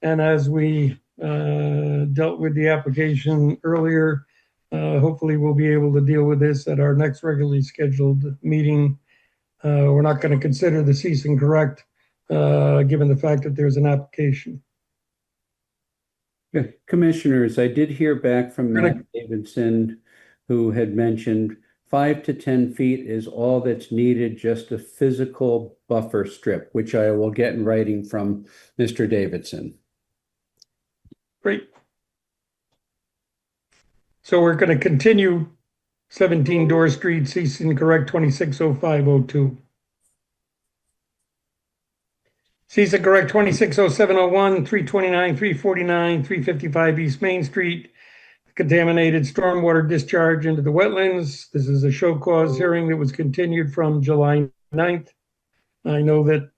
And as we dealt with the application earlier, hopefully we'll be able to deal with this at our next regularly scheduled meeting. We're not going to consider the cease and correct, given the fact that there's an application. Yeah, Commissioners, I did hear back from Matt Davidson, who had mentioned 5 to 10 feet is all that's needed, just a physical buffer strip, which I will get in writing from Mr. Davidson. Great. So we're going to continue 17 Door Street, cease and correct 260502. Cease and correct 260701, 329, 349, 355 East Main Street. Contaminated stormwater discharge into the wetlands. This is a show cause hearing that was continued from July 9th. I know that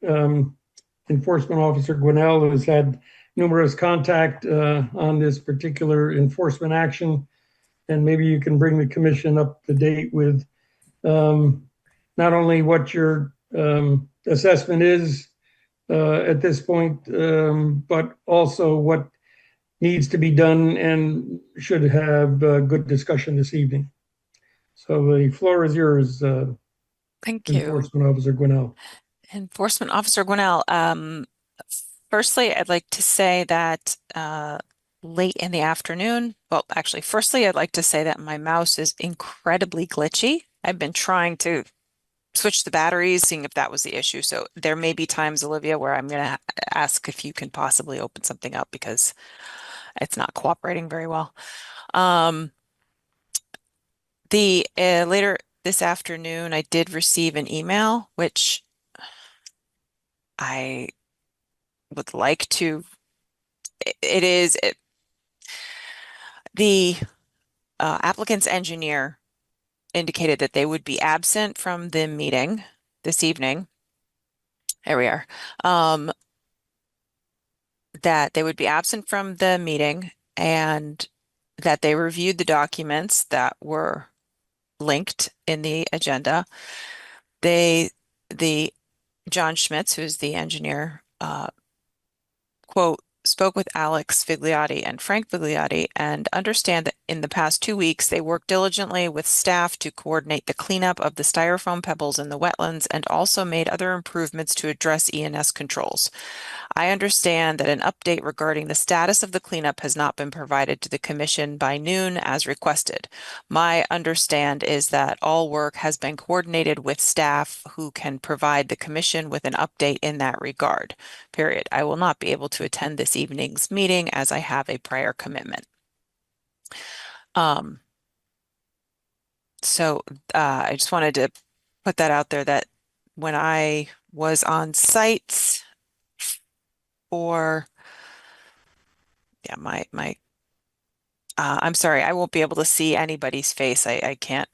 Enforcement Officer Gwinnell has had numerous contact on this particular enforcement action. And maybe you can bring the commission up to date with not only what your assessment is at this point, but also what needs to be done and should have good discussion this evening. So the floor is yours. Thank you. Enforcement Officer Gwinnell. Enforcement Officer Gwinnell. Firstly, I'd like to say that late in the afternoon, well, actually, firstly, I'd like to say that my mouse is incredibly glitchy. I've been trying to switch the batteries, seeing if that was the issue. So there may be times, Olivia, where I'm going to ask if you can possibly open something up because it's not cooperating very well. Later this afternoon, I did receive an email, which I would like to. The applicant's engineer indicated that they would be absent from the meeting this evening. There we are. That they would be absent from the meeting and that they reviewed the documents that were linked in the agenda. John Schmitz, who's the engineer, quote, spoke with Alex Figliotti and Frank Figliotti and understand that in the past 2 weeks, they worked diligently with staff to coordinate the cleanup of the styrofoam pebbles in the wetlands and also made other improvements to address ENS controls. I understand that an update regarding the status of the cleanup has not been provided to the commission by noon as requested. My understand is that all work has been coordinated with staff who can provide the commission with an update in that regard. Period. I will not be able to attend this evening's meeting as I have a prior commitment. So I just wanted to put that out there that when I was on site for, yeah, I'm sorry, I won't be able to see anybody's face. I can't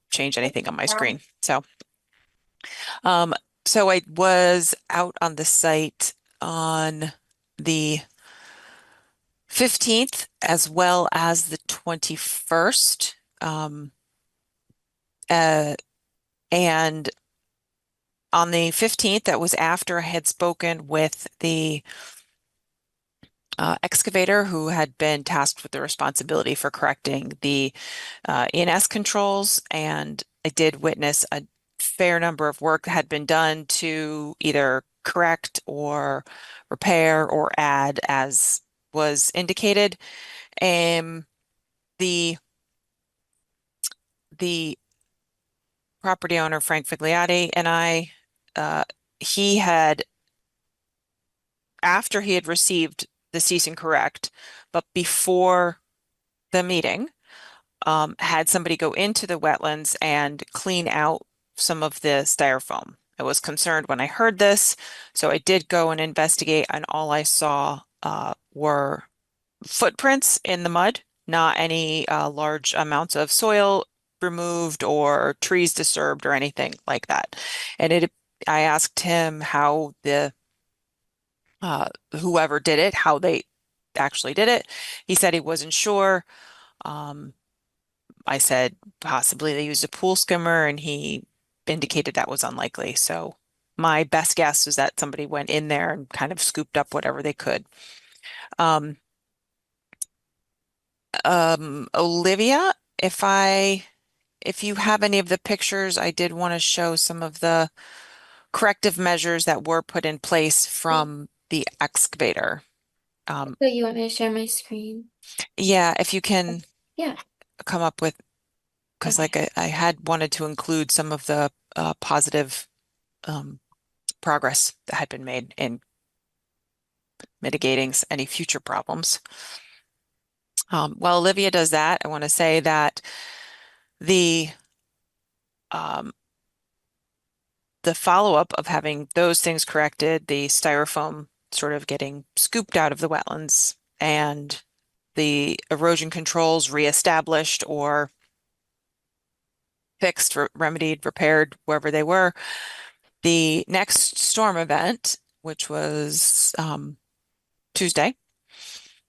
change anything on my screen. So I was out on the site on the 15th as well as the 21st. And on the 15th, that was after I had spoken with the excavator who had been tasked with the responsibility for correcting the ENS controls, and I did witness a fair number of work that had been done to either correct or repair or add as was indicated. The property owner, Frank Figliotti, and I, he had, after he had received the cease and correct, but before the meeting, had somebody go into the wetlands and clean out some of the styrofoam. I was concerned when I heard this, so I did go and investigate, and all I saw were footprints in the mud, not any large amounts of soil removed or trees disturbed or anything like that. And I asked him how the whoever did it, how they actually did it. He said he wasn't sure. I said possibly they used a pool skimmer, and he indicated that was unlikely. So my best guess is that somebody went in there and kind of scooped up whatever they could. Olivia, if you have any of the pictures, I did want to show some of the corrective measures that were put in place from the excavator. So you want me to share my screen? Yeah, if you can Yeah. come up with, because like I had wanted to include some of the positive progress that had been made in mitigating any future problems. While Olivia does that, I want to say that the follow-up of having those things corrected, the styrofoam sort of getting scooped out of the wetlands, and the erosion controls reestablished or fixed, remedied, repaired, wherever they were. The next storm event, which was Tuesday,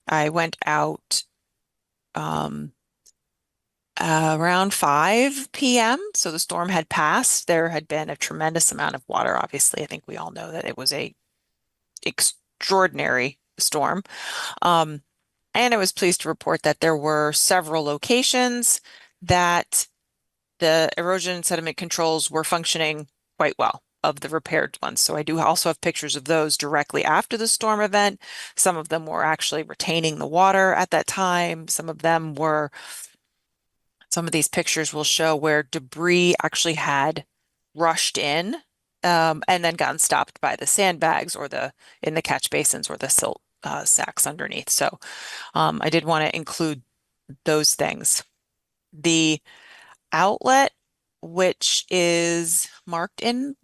I went out around 5 p.m. So the storm had passed. There had been a tremendous amount of water. Obviously, I think we all know that it was a extraordinary storm. And I was pleased to report that there were several locations that the erosion and sediment controls were functioning quite well of the repaired ones. So I do also have pictures of those directly after the storm event. Some of them were actually retaining the water at that time. Some of these pictures will show where debris actually had rushed in and then gotten stopped by the sandbags or in the catch basins or the silt sacks underneath. So I did want to include those things. The outlet, which is marked in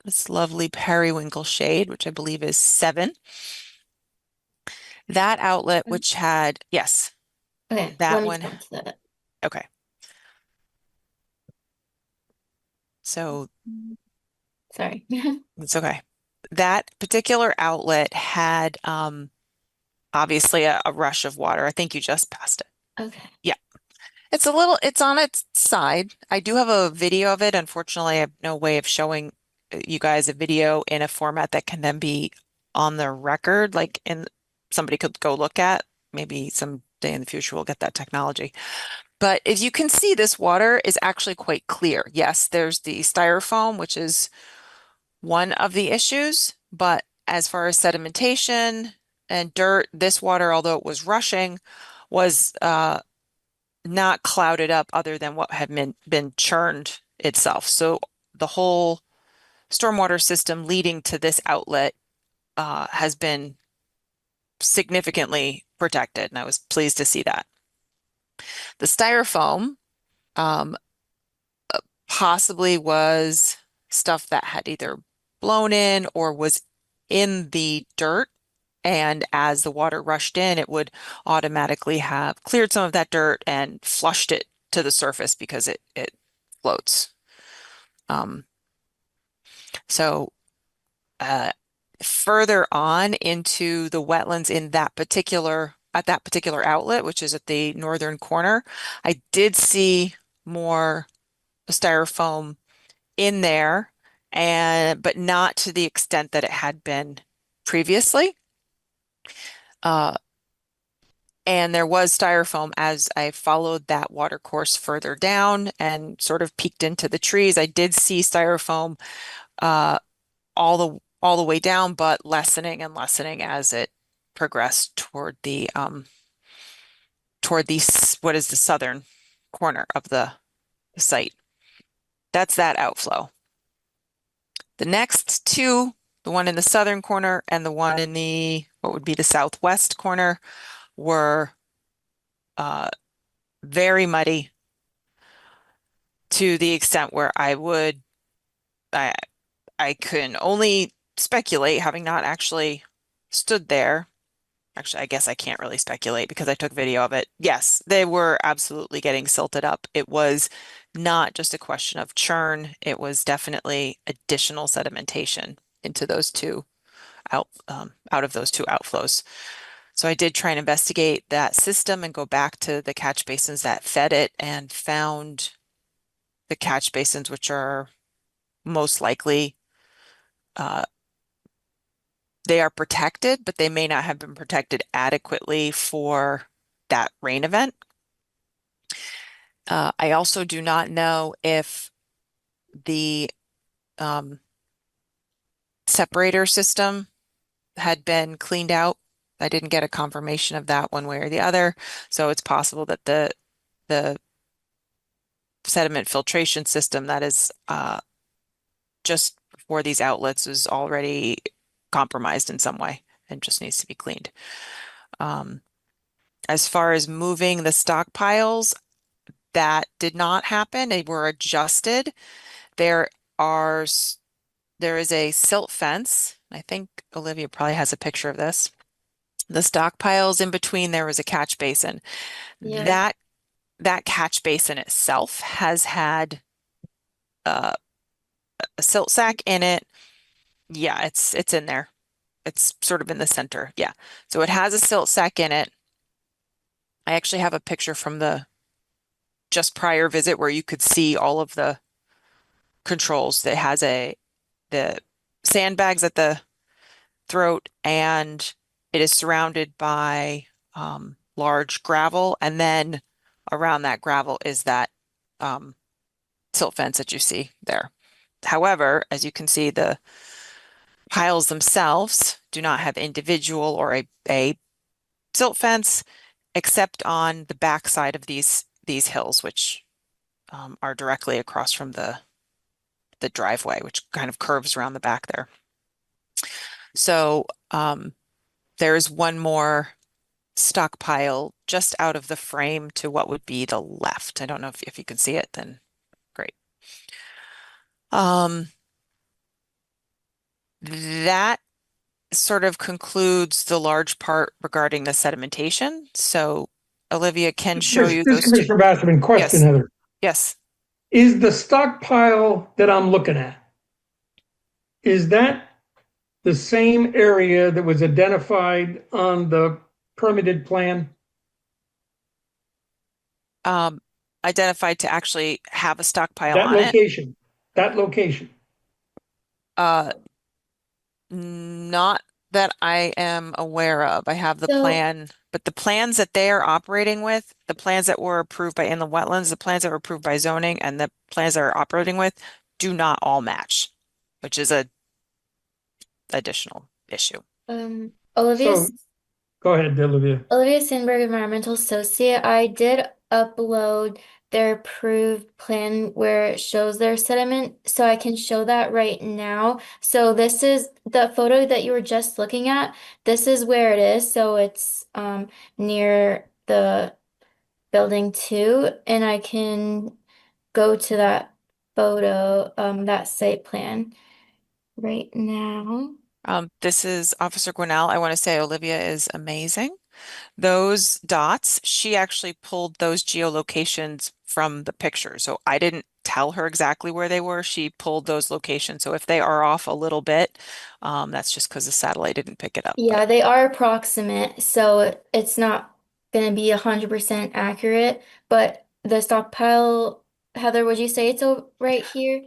this lovely periwinkle shade, which I believe is 7. That outlet, which had, yes, Okay, that let me one. come to that. Okay. So sorry. It's okay. That particular outlet had obviously a rush of water. I think you just passed it. Okay. Yeah. It's on its side. I do have a video of it. Unfortunately, I have no way of showing you guys a video in a format that can then be on the record, somebody could go look at. Maybe someday in the future we'll get that technology. But as you can see, this water is actually quite clear. Yes, there's the styrofoam, which is one of the issues, but as far as sedimentation and dirt, this water, although it was rushing, was not clouded up other than what had been churned itself. So the whole stormwater system leading to this outlet has been significantly protected, and I was pleased to see that. The styrofoam possibly was stuff that had either blown in or was in the dirt. And as the water rushed in, it would automatically have cleared some of that dirt and flushed it to the surface because it floats. So further on into the wetlands at that particular outlet, which is at the northern corner, I did see more styrofoam in there, but not to the extent that it had been previously. And there was styrofoam as I followed that water course further down and sort of peeked into the trees. I did see styrofoam all the way down, but lessening and lessening as it progressed toward the what is the southern corner of the site. That's that outflow. The next two, the one in the southern corner and the one in the what would be the southwest corner, were very muddy to the extent where I can only speculate, having not actually stood there. Actually, I guess I can't really speculate because I took video of it. Yes, they were absolutely getting silted up. It was not just a question of churn, it was definitely additional sedimentation into those two out of those two outflows. So I did try and investigate that system and go back to the catch basins that fed it and found the catch basins which are most likely they are protected, but they may not have been protected adequately for that rain event. I also do not know if the separator system had been cleaned out. I didn't get a confirmation of that one way or the other. So it's possible that the sediment filtration system that is just for these outlets is already compromised in some way and just needs to be cleaned. As far as moving the stockpiles, that did not happen. They were adjusted. There is a silt fence. I think Olivia probably has a picture of this. The stockpiles in between, there was a catch basin. Yeah. That catch basin itself has had a silt sack in it. Yeah, it's in there. It's sort of in the center. Yeah. So it has a silt sack in it. I actually have a picture from the just prior visit where you could see all of the controls. That has the sandbags at the throat, and it is surrounded by large gravel, and then around that gravel is that silt fence that you see there. However, as you can see, the piles themselves do not have individual or a silt fence, except on the back side of these hills, which are directly across from the driveway, which kind of curves around the back there. So there's one more stockpile just out of the frame to what would be the left. I don't know if you can see it, then great. That sort of concludes the large part regarding the sedimentation. So Olivia can show you This those two. Commissioner Basserman, question, Yes. Heather. Yes. Is the stockpile that I'm looking at, is that the same area that was identified on the permitted plan? Identified to actually have a stockpile That on location, that location. it. Not that I am aware of. I have the So- plan, but the plans that they are operating with, the plans that were approved by inland wetlands, the plans that were approved by zoning, and the plans that are operating with do not all match, which is a additional issue. Olivia So, go ahead, Olivia. Olivia Sandberg, Environmental Associate. I did upload their approved plan where it shows their sediment, so I can show that right now. So this is the photo that you were just looking at. This is where it is. So it's near the building 2, and I can go to that photo, that site plan right now. This is Officer Gwinnell. I want to say Olivia is amazing. Those dots, she actually pulled those geolocations from the picture. So I didn't tell her exactly where they were. She pulled those locations. So if they are off a little bit, that's just because the satellite didn't pick it up. Yeah, But they are approximate, so it's not gonna be 100% accurate, but the stockpile, Heather, would you say it's right here?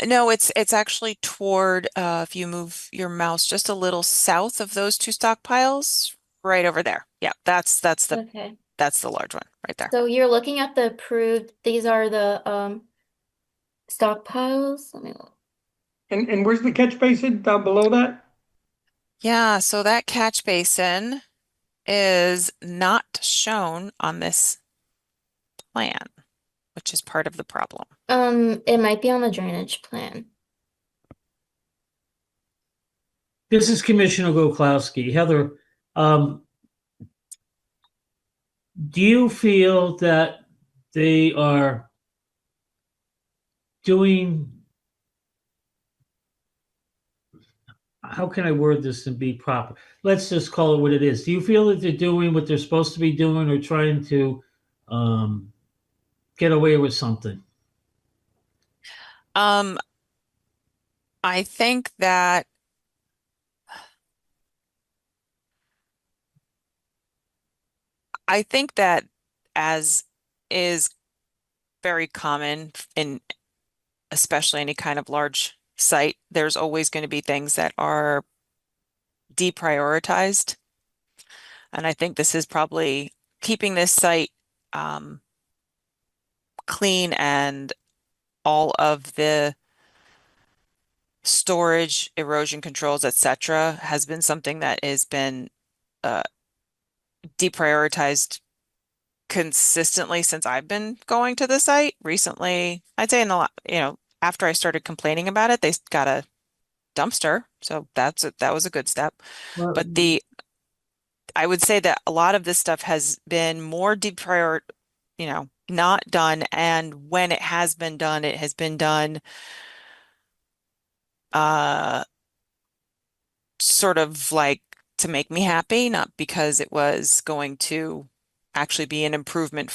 No, it's actually toward, if you move your mouse just a little south of those two stockpiles, right over there. Yeah, that's Okay. that's the large one right there. So you're looking at the approved, these are the stockpiles. Let me look. And where's the catch basin down below that? Yeah, so that catch basin is not shown on this plan, which is part of the problem. It might be on the drainage plan. This is Commissioner Goklowski. Heather, do you feel that they are doing, how can I word this and be proper? Let's just call it what it is. Do you feel that they're doing what they're supposed to be doing, or trying to get away with something? I think that as is very common in especially any kind of large site, there's always going to be things that are deprioritized. And I think this is probably keeping this site clean, and all of the storage, erosion controls, etc., has been something that has been deprioritized consistently since I've been going to the site. Recently, I'd say in the after I started complaining about it, they got a dumpster, so that was a good step. Well, But I would say that a lot of this stuff has been more not done, and when it has been done, it has been done sort of like to make me happy, not because it was going to actually be an improvement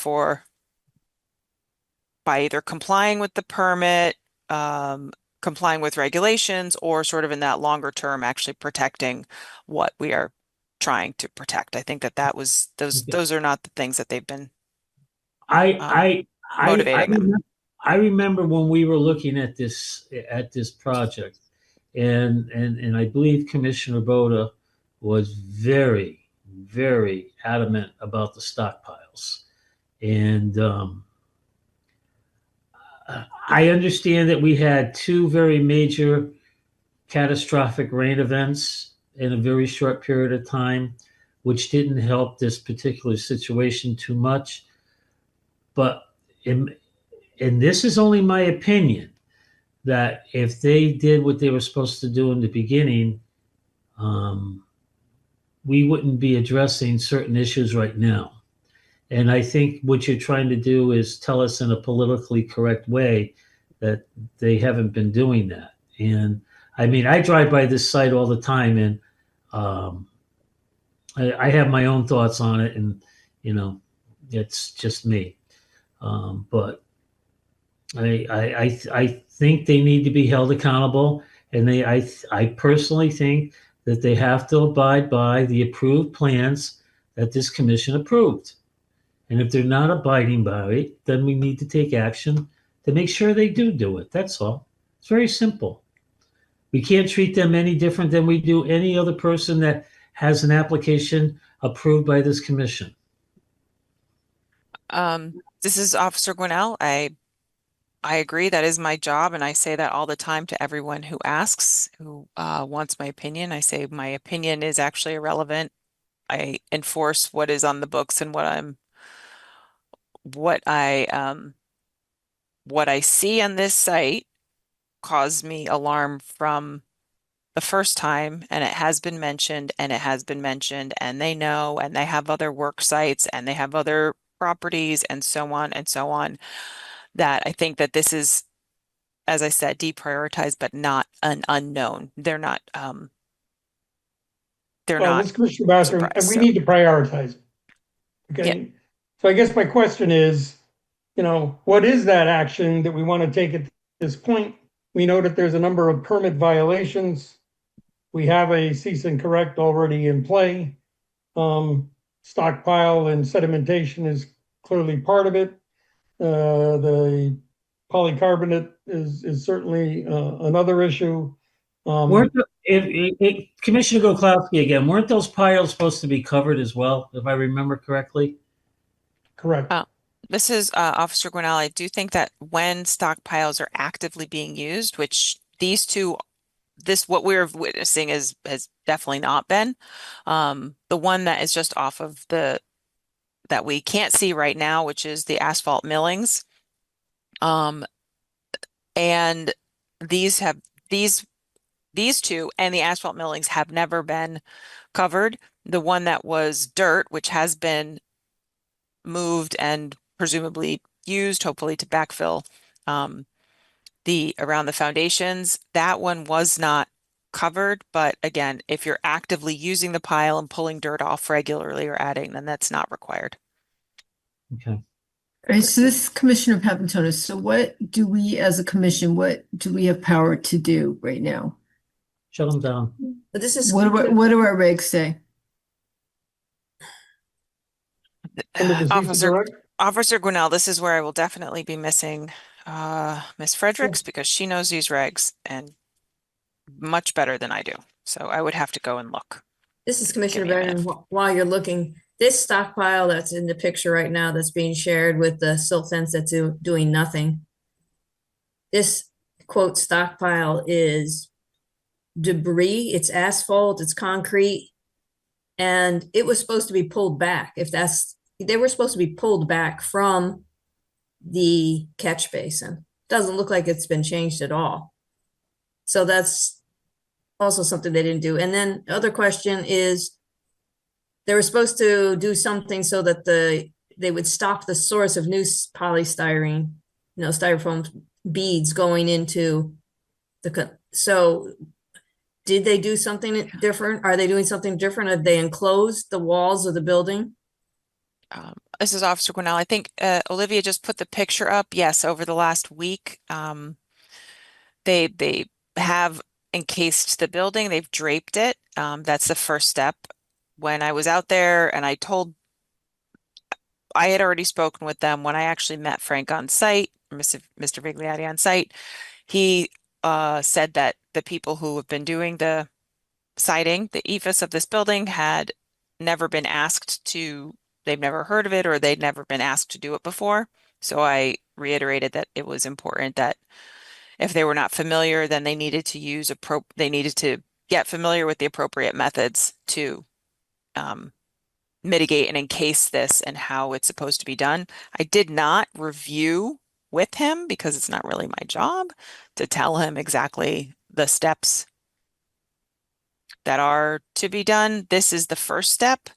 by either complying with the permit, complying with regulations, or sort of in that longer term actually protecting what we are trying to protect. I think that was those are not the things that they've been motivating them. I remember when we were looking at this project, and I believe Commissioner Boda was very, very adamant about the stockpiles. And I understand that we had two very major catastrophic rain events in a very short period of time, which didn't help this particular situation too much. But and this is only my opinion, that if they did what they were supposed to do in the beginning, we wouldn't be addressing certain issues right now. And I think what you're trying to do is tell us in a politically correct way that they haven't been doing that. And I mean, I drive by this site all the time, and I have my own thoughts on it, and it's just me. But I think they need to be held accountable, and I personally think that they have to abide by the approved plans that this commission approved. And if they're not abiding by it, then we need to take action to make sure they do it. That's all. It's very simple. We can't treat them any different than we do any other person that has an application approved by this commission. This is Officer Gwinnell. I agree. That is my job, and I say that all the time to everyone who asks, who wants my opinion. I say my opinion is actually irrelevant. I enforce what is on the books, and what I see on this site caused me alarm from the first time, and it has been mentioned, and it has been mentioned, and they know, and they have other work sites, and they have other properties, and so on and so on, that I think that this is, as I said, deprioritized, but not an unknown. They're not This Commissioner Bathroom, and we need to prioritize. Okay. Yeah. So I guess my question is, what is that action that we want to take at this point? We know that there's a number of permit violations. We have a cease and correct already in play. Stockpile and sedimentation is clearly part of it. The Polycarbonate is certainly another issue. Commissioner Goklowski again, weren't those piles supposed to be covered as well, if I remember correctly? Correct. This is Officer Gwinnell. I do think that when stockpiles are actively being used, which these two, what we're witnessing has definitely not been. The one that is just off of that we can't see right now, which is the asphalt millings. And these two and the asphalt millings have never been covered. The one that was dirt, which has been moved and presumably used, hopefully to backfill around the foundations, that one was not covered. But again, if you're actively using the pile and pulling dirt off regularly or adding, then that's not required. Okay. All right, so this is Commissioner Papantonis. So what do we as a commission, what do we have power to do right now? Shut them down. But this is What do our regs say? Officer Gwinnell, this is where I will definitely be missing Miss Fredericks because she knows these regs and much better than I do. So I would have to go and look. This is Commissioner Brennan. While you're looking, this stockpile that's in the picture right now that's being shared with the silt fence that's doing nothing. This quote stockpile is debris, it's asphalt, it's concrete, and it was supposed to be pulled back. They were supposed to be pulled back from the catch basin. Doesn't look like it's been changed at all. So that's also something they didn't do. And then the other question is, they were supposed to do something so that they would stop the source of new polystyrene, styrofoam beads going into so did they do something different? Are they doing something different? Have they enclosed the walls of the building? This is Officer Gwinnell. I think Olivia just put the picture up. Yes, over the last week, they have encased the building. They've draped it. That's the first step. When I was out there and I had already spoken with them when I actually met Frank on site, Mr. Vigliotti on site. He said that the people who have been doing the siding, the EFIS of this building, had never been asked to, they've never heard of it or they'd never been asked to do it before. So I reiterated that it was important that if they were not familiar, then they needed to get familiar with the appropriate methods to mitigate and encase this and how it's supposed to be done. I did not review with him because it's not really my job to tell him exactly the steps that are to be done. This is the first step.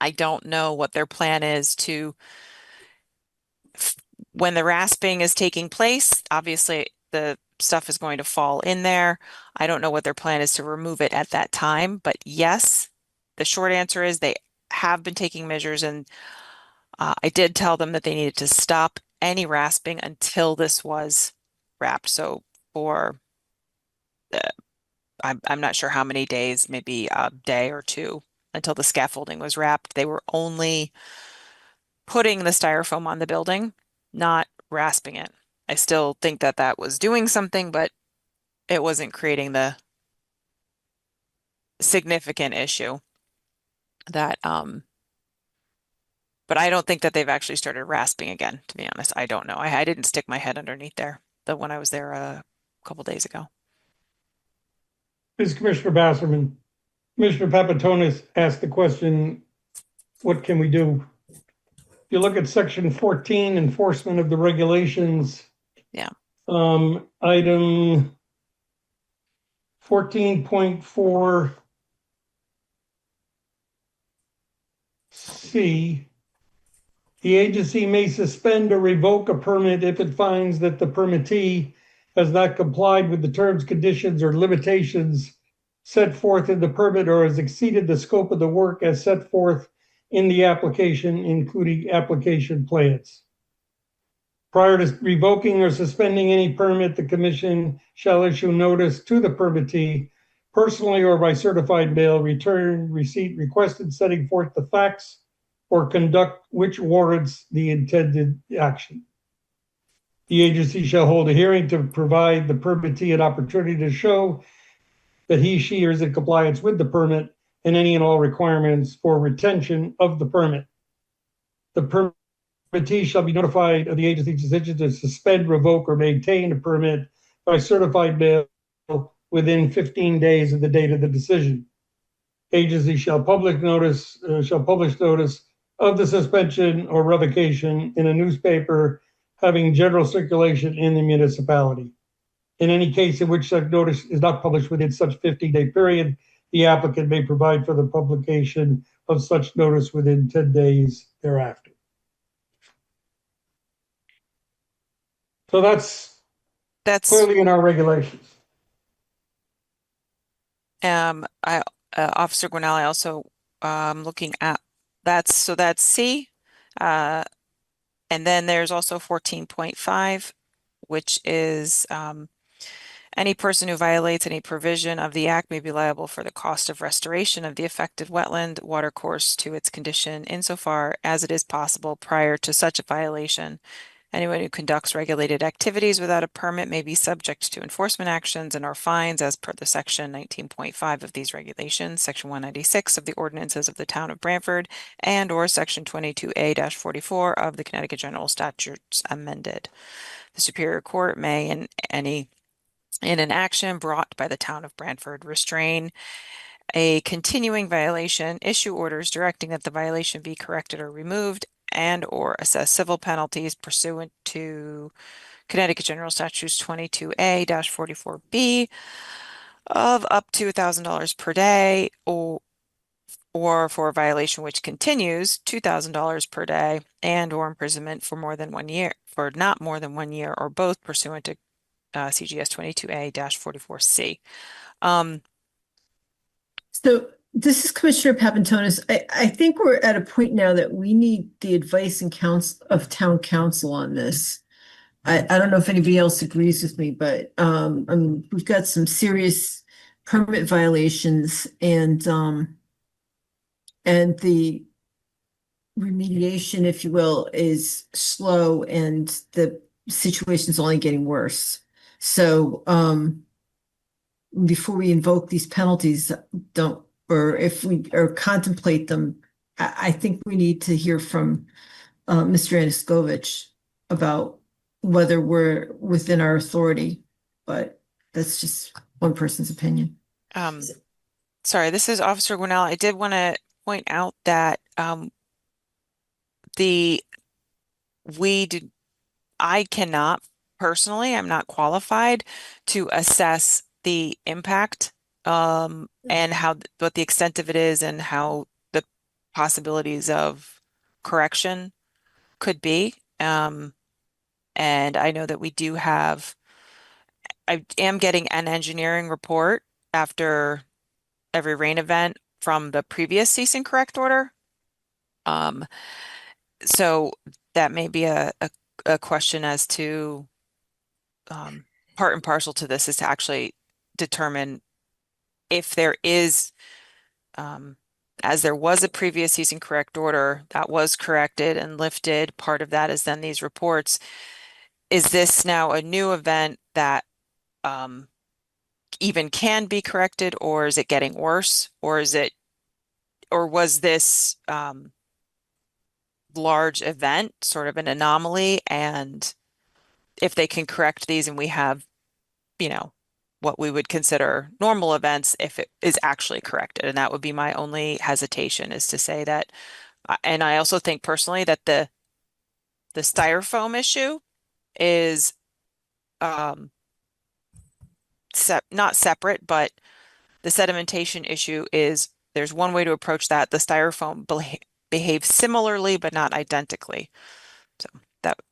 I don't know what their plan is when the rasping is taking place. Obviously, the stuff is going to fall in there. I don't know what their plan is to remove it at that time, but yes, the short answer is they have been taking measures, and I did tell them that they needed to stop any rasping until this was wrapped. So I'm not sure how many days, maybe a day or two until the scaffolding was wrapped. They were only putting the styrofoam on the building, not rasping it. I still think that was doing something, but it wasn't creating the significant issue that but I don't think that they've actually started rasping again, to be honest. I don't know. I didn't stick my head underneath there when I was there a couple days ago. This is Commissioner Basserman. Commissioner Papantonis asked the question, what can we do? If you look at section 14, enforcement of the regulations. Yeah. Item 14.4 C, the agency may suspend or revoke a permit if it finds that the permittee has not complied with the terms, conditions, or limitations set forth in the permit or has exceeded the scope of the work as set forth in the application, including application plans. Prior to revoking or suspending any permit, the commission shall issue notice to the permittee, personally or by certified mail, return receipt requested, setting forth the facts or conduct which warrants the intended action. The agency shall hold a hearing to provide the permittee an opportunity to show that he, she is in compliance with the permit and any and all requirements for retention of the permit. The permittee shall be notified of the agency's decision to suspend, revoke, or maintain a permit by certified mail within 15 days of the date of the decision. Agency shall publish notice of the suspension or revocation in a newspaper having general circulation in the municipality. In any case in which such notice is not published within such 15-day period, the applicant may provide for the publication of such notice within 10 days thereafter. So that's clearly in our regulations. Officer Gwinnell, I also looking at that's C. And then there's also 14.5, which is any person who violates any provision of the act may be liable for the cost of restoration of the affected wetland watercourse to its condition insofar as it is possible prior to such a violation. Anyone who conducts regulated activities without a permit may be subject to enforcement actions and or fines as per the section 19.5 of these regulations, section 196 of the ordinances of the town of Branford, and or section 22A-44 of the Connecticut General Statutes amended. The Superior Court may, in an action brought by the town of Branford, restrain a continuing violation, issue orders directing that the violation be corrected or removed, and or assess civil penalties pursuant to Connecticut General Statutes 22A-44B of up to $1,000 per day, or for a violation which continues $2,000 per day, and or imprisonment for not more than 1 year, or both pursuant to CGS 22A-44C. So this is Commissioner Papantonis. I think we're at a point now that we need the advice and counsel of town council on this. I don't know if anybody else agrees with me, but we've got some serious permit violations, and the remediation, if you will, is slow, and the situation's only getting worse. So before we invoke these penalties, if we contemplate them, I think we need to hear from Mr. Aniskovich about whether we're within our authority, but that's just one person's opinion. Sorry, this is Officer Gwinnell. I did want to point out that I cannot personally, I'm not qualified to assess the impact and what the extent of it is, and how the possibilities of correction could be. And I know that I am getting an engineering report after every rain event from the previous cease and correct order. So that may be a question as to part and parcel to this is to actually determine if there is, as there was a previous cease and correct order that was corrected and lifted. Part of that is then these reports. Is this now a new event that even can be corrected, or is it getting worse, or was this large event sort of an anomaly? And if they can correct these and we have, what we would consider normal events, if it is actually corrected. And that would be my only hesitation, is to say that. And I also think personally that the styrofoam issue is not separate, but the sedimentation issue there's one way to approach that. The styrofoam behaves similarly, but not identically. So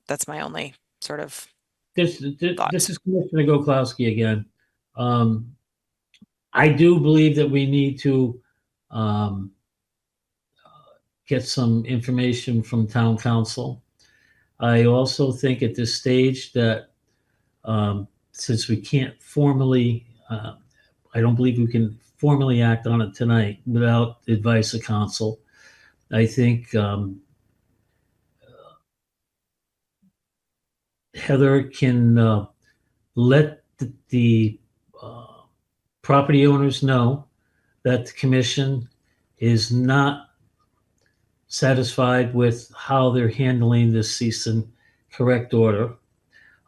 that's my only sort of This is Commissioner Goklowski again. I do believe that we need to get some information from town council. I also think at this stage that since we can't formally, I don't believe we can formally act on it tonight without advice of council. I think Heather can let the property owners know that the commission is not satisfied with how they're handling this cease and correct order.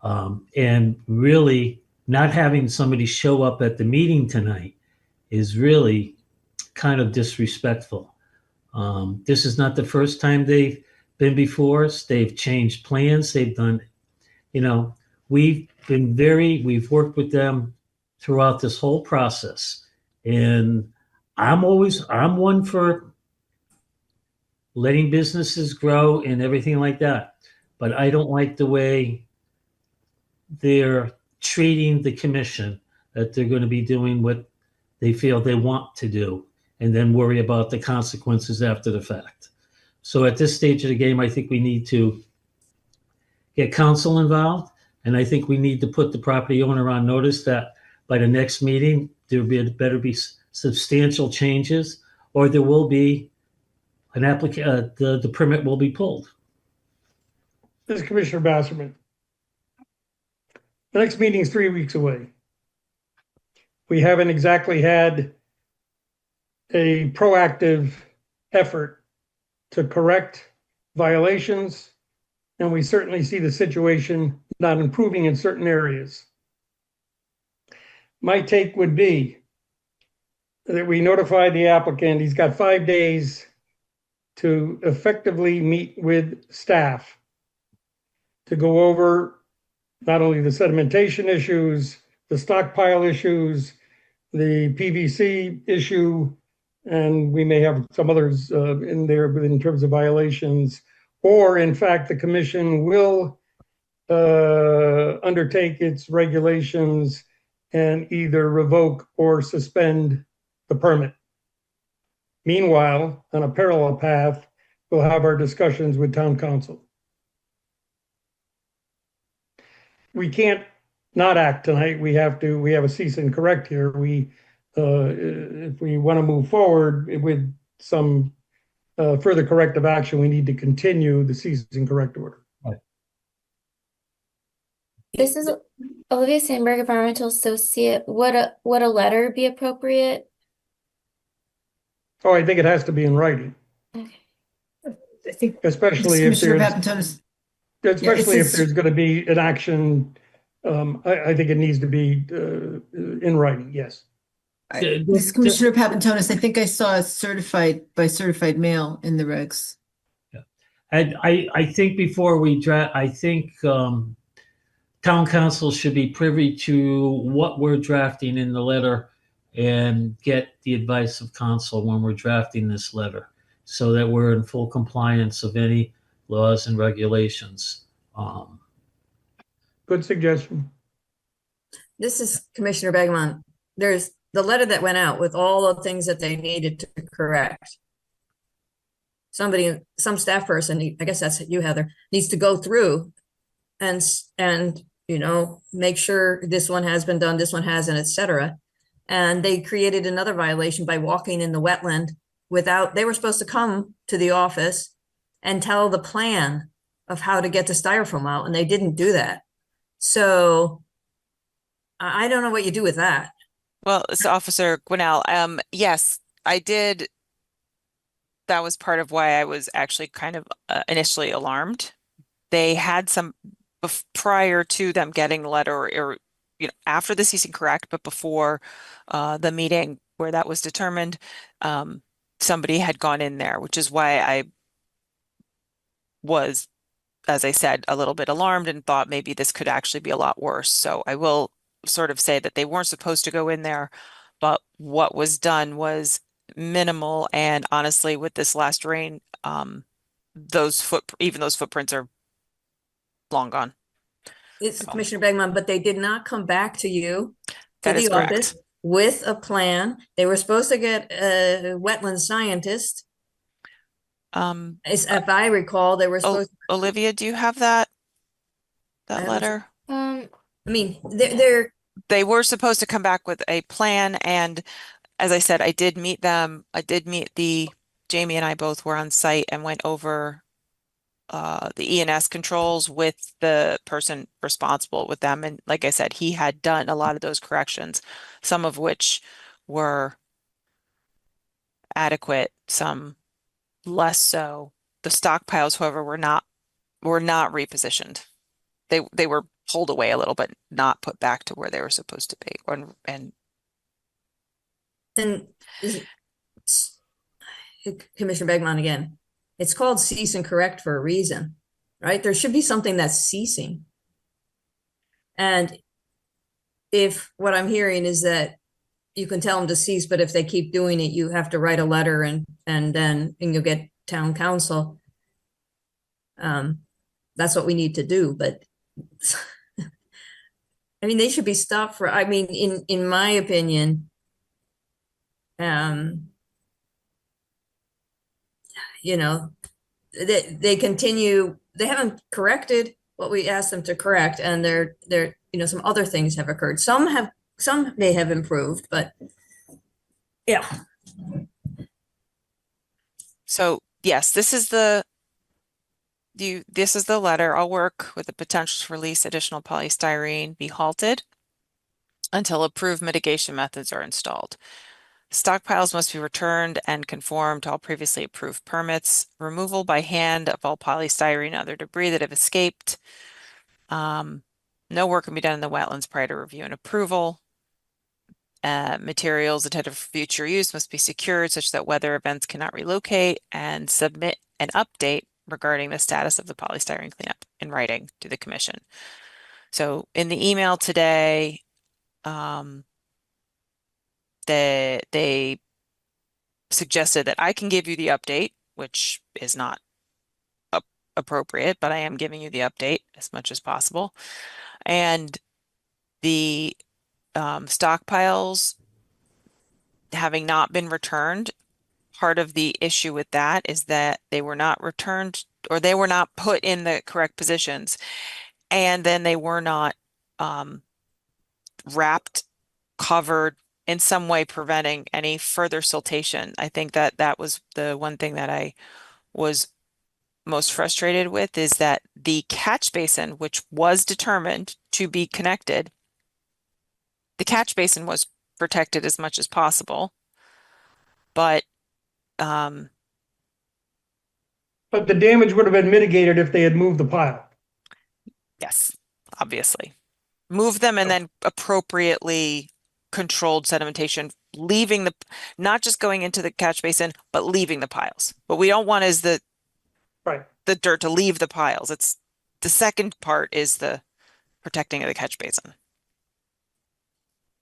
And really not having somebody show up at the meeting tonight is really kind of disrespectful. This is not the first time they've been before us. They've changed plans. They've done, we've worked with them throughout this whole process. And I'm one for letting businesses grow and everything like that. But I don't like the way they're treating the commission, that they're going to be doing what they feel they want to do and then worry about the consequences after the fact. So at this stage of the game, I think we need to get council involved. And I think we need to put the property owner on notice that by the next meeting, better be substantial changes, or there will be an the permit will be pulled. This is Commissioner Basserman. The next meeting is 3 weeks away. We haven't exactly had a proactive effort to correct violations, and we certainly see the situation not improving in certain areas. My take would be that we notify the applicant. He's got 5 days to effectively meet with staff to go over not only the sedimentation issues, the stockpile issues, the PVC issue, and we may have some others in there in terms of violations, or in fact, the commission will undertake its regulations and either revoke or suspend the permit. Meanwhile, on a parallel path, we'll have our discussions with town council. We can't not act tonight. We have a cease and correct here. If we want to move forward with some further corrective action, we need to continue the cease and correct order. Right. This is Olivia Sandberg, environmental associate. Would a letter be appropriate? Oh, I think it has to be in writing. Okay. I think Especially if Commissioner there's, Papantonis. especially if it's- there's going to be an action. I think it needs to be in writing. Yes. This is Commissioner Papantonis. I think I saw a certified mail in the regs. Yeah. And I think before we draft, I think town council should be privy to what we're drafting in the letter and get the advice of council when we're drafting this letter so that we're in full compliance of any laws and regulations. Good suggestion. This is Commissioner Begemon. There's the letter that went out with all the things that they needed to correct. Some staff person, I guess that's you, Heather, needs to go through and make sure this one has been done, this one hasn't, etc. And they created another violation by walking in the wetland they were supposed to come to the office and tell the plan of how to get the styrofoam out, and they didn't do that. So I don't know what you do with that. Well, so Officer Gwinnell, yes, I did. That was part of why I was actually kind of initially alarmed. They had some prior to them getting the letter or after the cease and correct, but before the meeting where that was determined, somebody had gone in there, which is why I was, as I said, a little bit alarmed and thought maybe this could actually be a lot worse. So I will sort of say that they weren't supposed to go in there, but what was done was minimal. And honestly, with this last rain, those footprints are long gone. It's Commissioner Begemon, but they did not come back to you That is the correct. office with a plan. They were supposed to get a wetland scientist. If I recall, they were supposed. Olivia, do you have that letter? I mean, they were supposed to come back with a plan, and as I said, I did meet them. Jamie and I both were on site and went over the ENS controls with the person responsible with them. And like I said, he had done a lot of those corrections, some of which were adequate, some less so. The stockpiles, however, were not repositioned. They were pulled away a little, but not put back to where they were supposed to be. And Commissioner Begman again, it's called cease and correct for a reason, right? There should be something that's ceasing. And if what I'm hearing is that you can tell them to cease, but if they keep doing it, you have to write a letter and you'll get town council. That's what we need to do, but I mean, they should be stopped for, I mean, in my opinion, you know, they continue, they haven't corrected what we asked them to correct, and they're, you know, some other things have occurred. Some may have improved, but yeah. so, yes, this is the letter. I'll work with the potential to release additional polystyrene be halted until approved mitigation methods are installed. Stockpiles must be returned and conform to all previously approved permits. Removal by hand of all polystyrene and other debris that have escaped. No work can be done in the wetlands prior to review and approval. Materials intended for future use must be secured such that weather events cannot relocate, and submit an update regarding the status of the polystyrene cleanup in writing to the commission. So in the email today, they suggested that I can give you the update, which is not appropriate, but I am giving you the update as much as possible. And the stockpiles having not been returned, part of the issue with that is that they were not returned, or they were not put in the correct positions, and then they were not wrapped, covered, in some way preventing any further siltation. I think that was the one thing that I was most frustrated with, is that the catch basin, which was determined to be connected, the catch basin was protected as much as possible, but the damage would have been mitigated if they had moved the pile. yes, obviously. Move them and then appropriately controlled sedimentation, leaving not just going into the catch basin, but leaving the piles. What we don't want is the dirt to leave the piles. It's the second part is the protecting of the catch basin.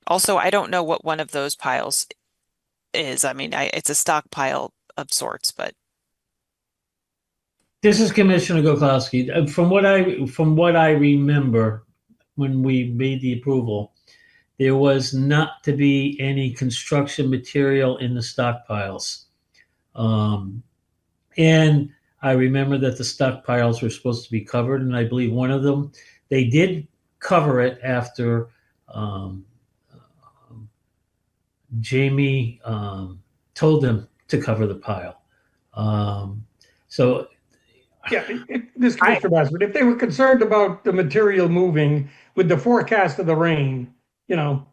Also, I don't know what one of those piles is. I mean, it's a stockpile of sorts, but. This is Commissioner Goklowski. From what I remember, when we made the approval, there was not to be any construction material in the stockpiles. And I remember that the stockpiles were supposed to be covered, and I believe one of them, they did cover it after Jamie told them to cover the pile. So yeah, this Commissioner Bassford, if they were concerned about the material moving with the forecast of the rain, you know,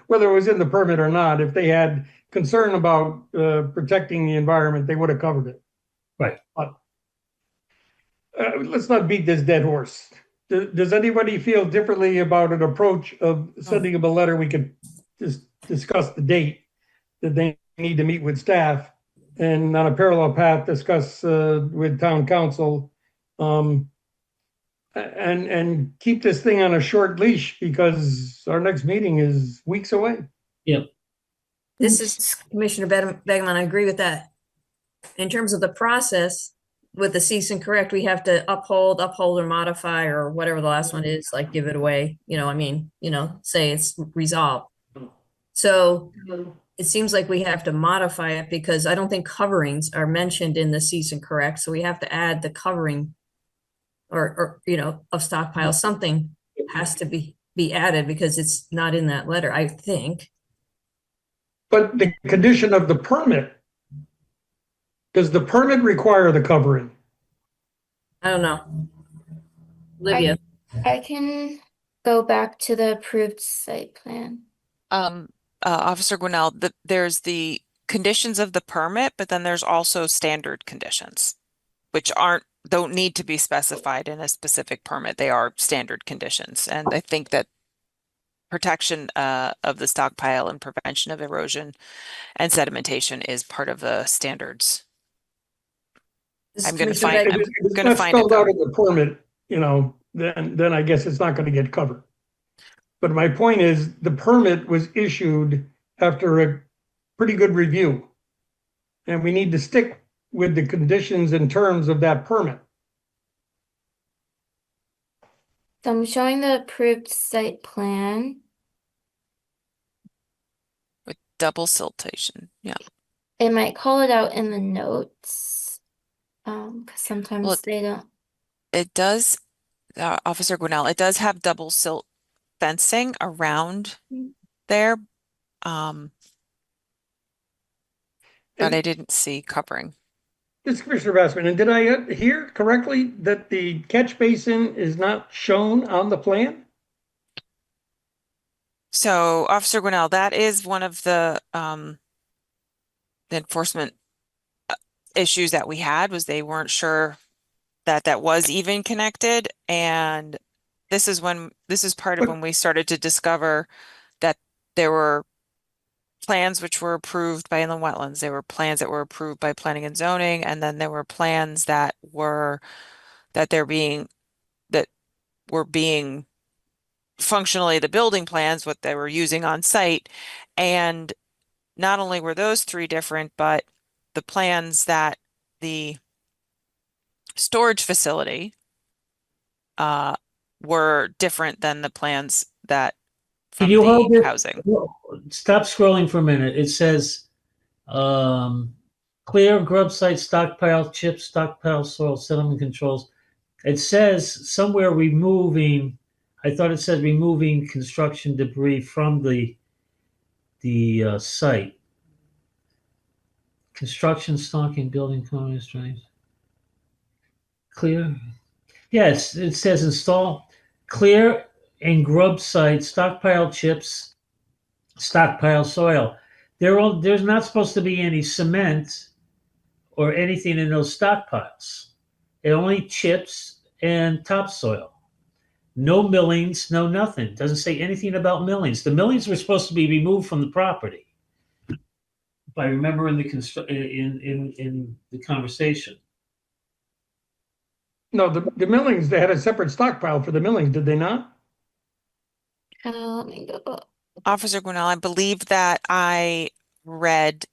whether it was in the permit or not, if they had concern about protecting the environment, they would have covered it. Right. But let's not beat this dead horse. Does anybody feel differently about an approach of sending them a letter? We could just discuss the date that they need to meet with staff, and on a parallel path, discuss with town council, and keep this thing on a short leash, because our next meeting is weeks away. Yep. This is Commissioner Begman. I agree with that. In terms of the process with the cease and correct, we have to uphold or modify, or whatever the last one is, like give it away, you know, I mean, you know, say it's resolved. So it seems like we have to modify it, because I don't think coverings are mentioned in the cease and correct. So we have to add the covering or you know, of stockpile. Something has to be added, because it's not in that letter, I think. But the condition of the permit, does the permit require the covering? I don't know. Olivia, I can go back to the approved site plan. Officer Gwinnell, there's the conditions of the permit, but then there's also standard conditions, which don't need to be specified in a specific permit. They are standard conditions. And I think that protection of the stockpile and prevention of erosion and sedimentation is part of the standards. I'm going to find, If I'm it's going to not find it spelled out though. in the permit, then I guess it's not going to get covered. But my point is, the permit was issued after a pretty good review. And we need to stick with the conditions and terms of that permit. So I'm showing the approved site plan. With double siltation, yeah. It might call it out in the notes, because sometimes Well, they don't. It does, Officer Gwinnell, it does have double silt fencing around there. But And I didn't see covering. this is Commissioner Bassman, and did I hear correctly that the catch basin is not shown on the plan? So Officer Gwinnell, that is one of the enforcement issues that we had, was they weren't sure that that was even connected. And this is part of when we started to discover that there were plans which were approved by inland wetlands. There were plans that were approved by planning and zoning, and then there were plans that were being functionally the building plans, what they were using on site. And not only were those three different, but the plans that the storage facility were different than the plans that Can from you the hold it? housing. Stop scrolling for a minute. It says, clear grub site, stockpile chips, stockpile soil, settlement controls. It says somewhere removing, I thought it said removing construction debris from the site. Construction, stocking, building, corners, drains. Clear. Yes, it says install, clear and grub site, stockpile chips, stockpile soil. There's not supposed to be any cement or anything in those stockpiles. It only chips and topsoil. No millings, no nothing. Doesn't say anything about millings. The millings were supposed to be removed from the property. If I remember in the conversation. No, the millings, they had a separate stockpile for the millings, did they not? Let me go. Officer Gwinnell, I believe that I read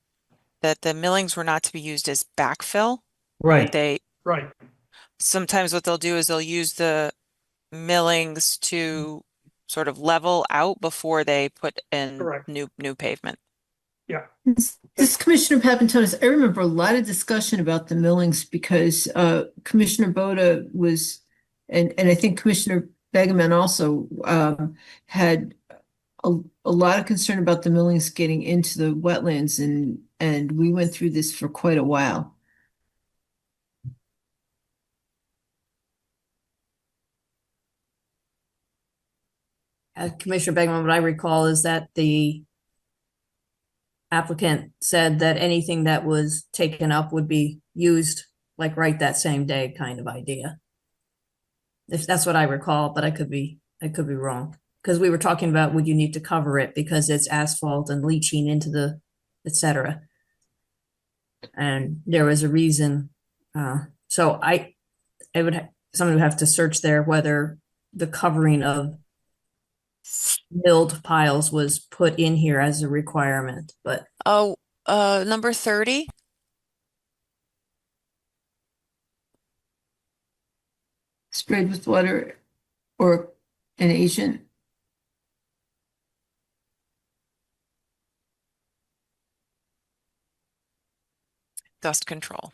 that the millings were not to be used as backfill. Right. Right. Sometimes what they'll do is they'll use the millings to sort of level out before they put in Correct. new pavement. Yeah. This is Commissioner Papantonis. I remember a lot of discussion about the millings because Commissioner Boda was, and I think Commissioner Begeman also had a lot of concern about the millings getting into the wetlands, and we went through this for quite a while. Commissioner Begeman, what I recall is that the applicant said that anything that was taken up would be used like right that same day kind of idea. If that's what I recall, but I could be wrong. Because we were talking about, would you need to cover it because it's asphalt and leaching into the, et cetera. And there was a reason. So someone would have to search there whether the covering of milled piles was put in here as a requirement, but. Oh, number 30. Sprayed with water or an agent. Dust control.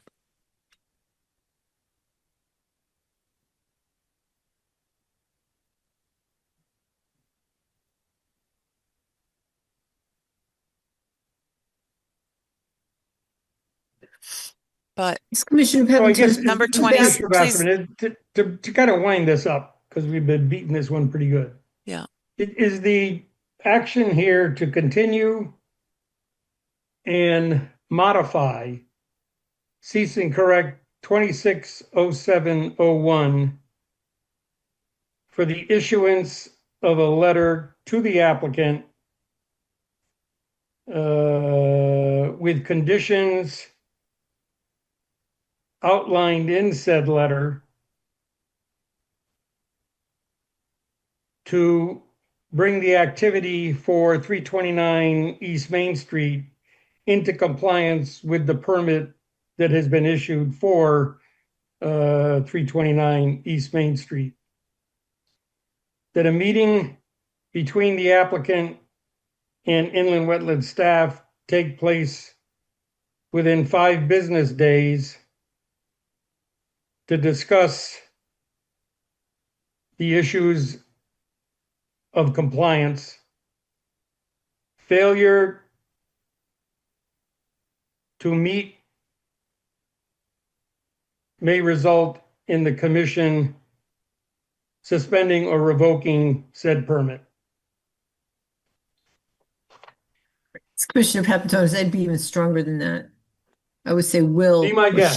but Commissioner So I Pepitone. guess number go 20, back- Commissioner please. Basserman, to kind of wind this up, because we've been beating this one pretty good. Yeah. Is the action here to continue and modify cease and correct 260701 for the issuance of a letter to the applicant with conditions outlined in said letter to bring the activity for 329 East Main Street into compliance with the permit that has been issued for 329 East Main Street. That a meeting between the applicant and inland wetland staff take place within 5 business days to discuss the issues of compliance. Failure to meet may result in the commission suspending or revoking said permit. Commissioner Pepitone, I'd be even stronger than that. I would say will Be my or guest.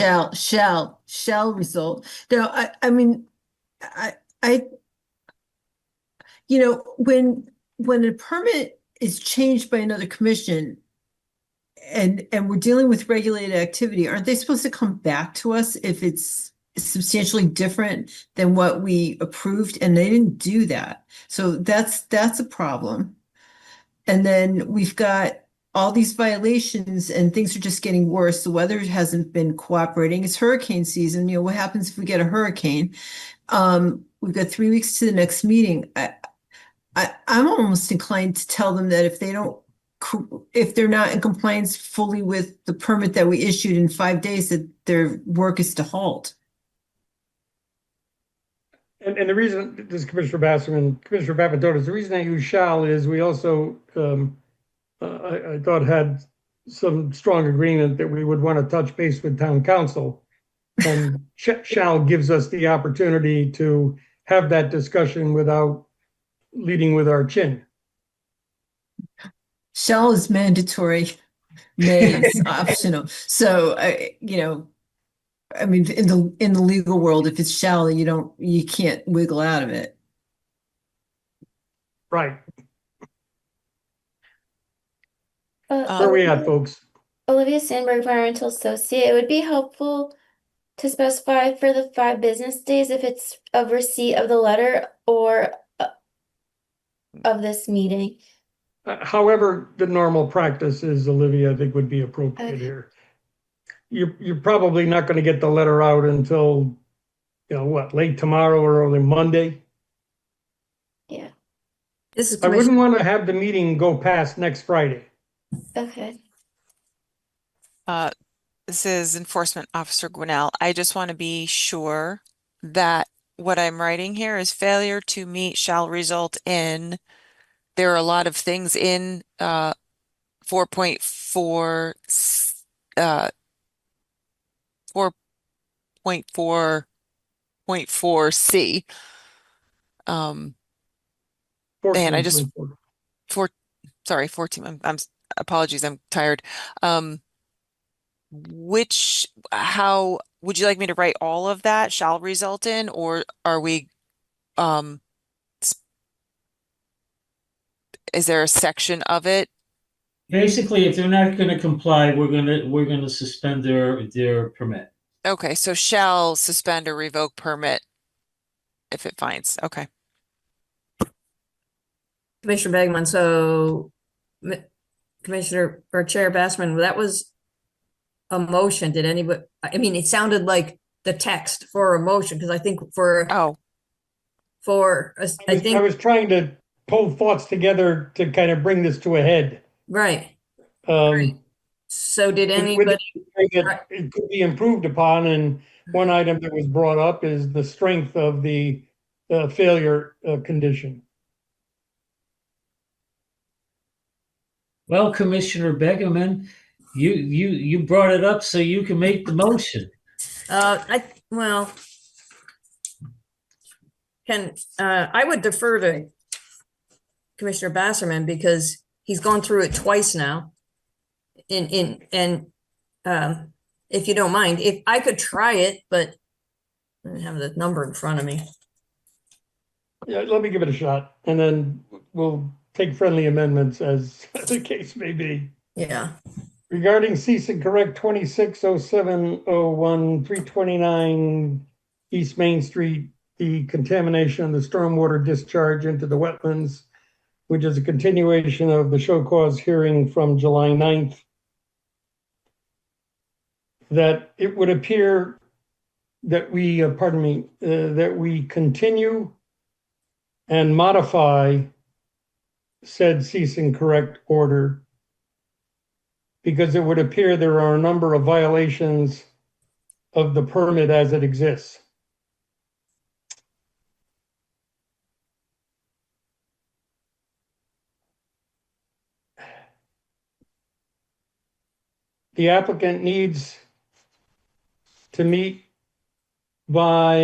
shall result. Now, I mean, you know, when a permit is changed by another commission and we're dealing with regulated activity, aren't they supposed to come back to us if it's substantially different than what we approved? And they didn't do that. So that's a problem. And then we've got all these violations and things are just getting worse. The weather hasn't been cooperating. It's hurricane season. You know, what happens if we get a hurricane? We've got 3 weeks to the next meeting. I'm almost inclined to tell them that if they're not in compliance fully with the permit that we issued in 5 days, that their work is to halt. And the reason, this is Commissioner Basserman, Commissioner Papadonis, the reason I use shall is we also, I thought had some strong agreement that we would want to touch base with town council. And shall gives us the opportunity to have that discussion without leading with our chin. Shall is mandatory, may is optional. So you know, I mean, in the legal world, if it's shall, you can't wiggle out of it. Right. Where are Uh, we at, folks? Olivia Sandberg, Environmental Associate. It would be helpful to specify for the 5 business days if it's of receipt of the letter or of this meeting. However, the normal practice is, Olivia, I think would be appropriate Okay. here. You're probably not going to get the letter out until, you know, what, late tomorrow or early This Monday. is I wouldn't Commissioner. want to have the meeting go past next Friday. Okay. This is Enforcement Officer Gwinnell. I just want to be sure that what I'm writing here is failure to meet shall result in. There are a lot of things in 4.4 4.4.4C. And I just 14.4. sorry, 14. I'm apologies, I'm tired. How would you like me to write all of that shall result in, or are we is there a section of it? Basically, if they're not going to comply, we're gonna suspend their permit. Okay, so shall suspend or revoke permit if it finds. Okay. Commissioner Begman, so Commissioner or Chair Bassman, that was a motion. Did anybody, I mean, it sounded like the text for a motion, because I think Oh, I was trying to pull thoughts together to kind of bring this to a head. right. Um, So did with anybody, it could be improved upon, and one item that was brought up is the strength of the failure condition. Well, Commissioner Begeman, You brought it up so you can make the motion. Well, I would defer to Commissioner Basserman because he's gone through it twice now. If you don't mind, if I could try it, but I don't have the number in front of me. Yeah, let me give it a shot, and then we'll take friendly amendments as the case may be. Yeah. Regarding cease and correct 260701 329 East Main Street, the contamination of the stormwater discharge into the wetlands, which is a continuation of the show cause hearing from July 9th, that it would appear that we, that we continue and modify said cease and correct order, because it would appear there are a number of violations of the permit as it exists. The applicant needs to meet by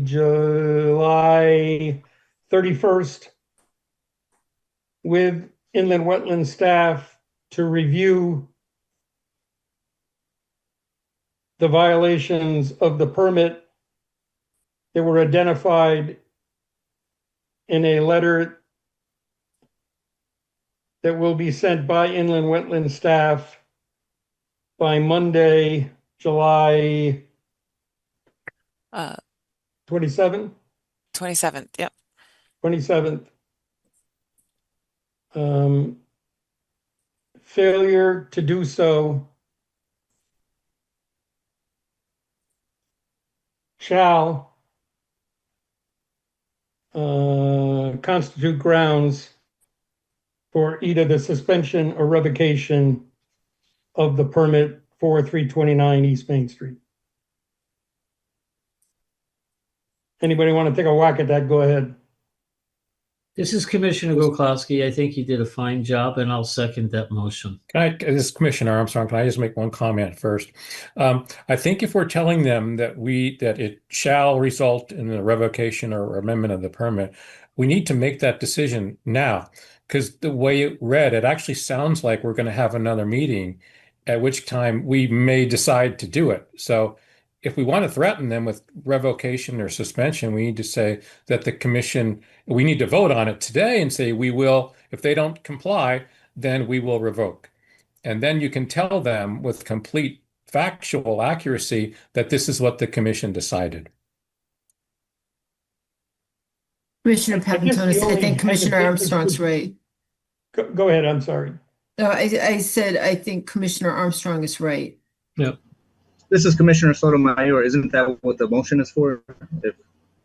July 31st with inland wetland staff to review the violations of the permit that were identified in a letter that will be sent by inland wetland staff by Monday, July 27th. 27th. Yep. 27th. Failure to do so shall constitute grounds for either the suspension or revocation of the permit for 329 East Main Street. Anybody want to take a whack at that? Go ahead. This is Commissioner Gokowski. I think he did a fine job, and I'll second that motion. This is Commissioner Armstrong. Can I just make one comment first? I think if we're telling them that it shall result in the revocation or amendment of the permit, we need to make that decision now, because the way it read, it actually sounds like we're going to have another meeting, at which time we may decide to do it. So if we want to threaten them with revocation or suspension, we need to say that the commission, we need to vote on it today and say we will, if they don't comply, then we will revoke. And then you can tell them with complete factual accuracy that this is what the commission decided. Commissioner Papantonis, I think Commissioner Armstrong's right. Go ahead, I'm sorry. No, I said I think Commissioner Armstrong is right. Yep. This is Commissioner Sotomayor. Isn't that what the motion is for? If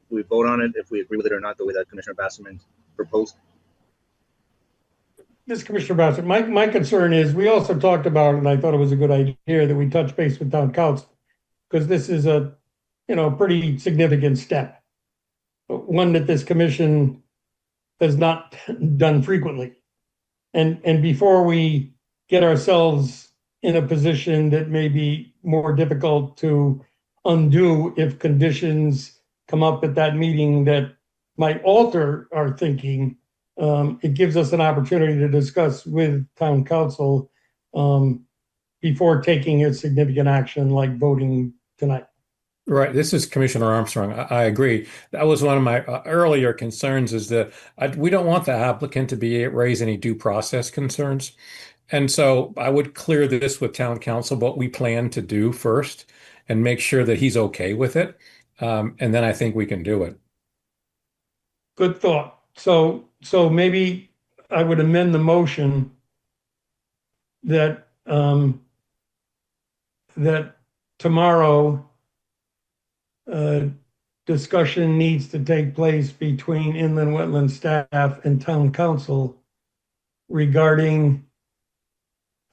we vote on it, if we agree with it or not, the way that Commissioner Basserman proposed? This is Commissioner Bassett. My concern is, we also talked about, and I thought it was a good idea, that we touch base with town council, because this is a, pretty significant step. One that this commission has not done frequently. And before we get ourselves in a position that may be more difficult to undo if conditions come up at that meeting that might alter our thinking, it gives us an opportunity to discuss with town council before taking a significant action like voting tonight. Right. This is Commissioner Armstrong. I agree. That was one of my earlier concerns, is that we don't want the applicant to raise any due process concerns. And so I would clear this with town council, what we plan to do first, and make sure that he's okay with it. And then I think we can do it. Good thought. So maybe I would amend the motion that that tomorrow discussion needs to take place between inland wetland staff and town council regarding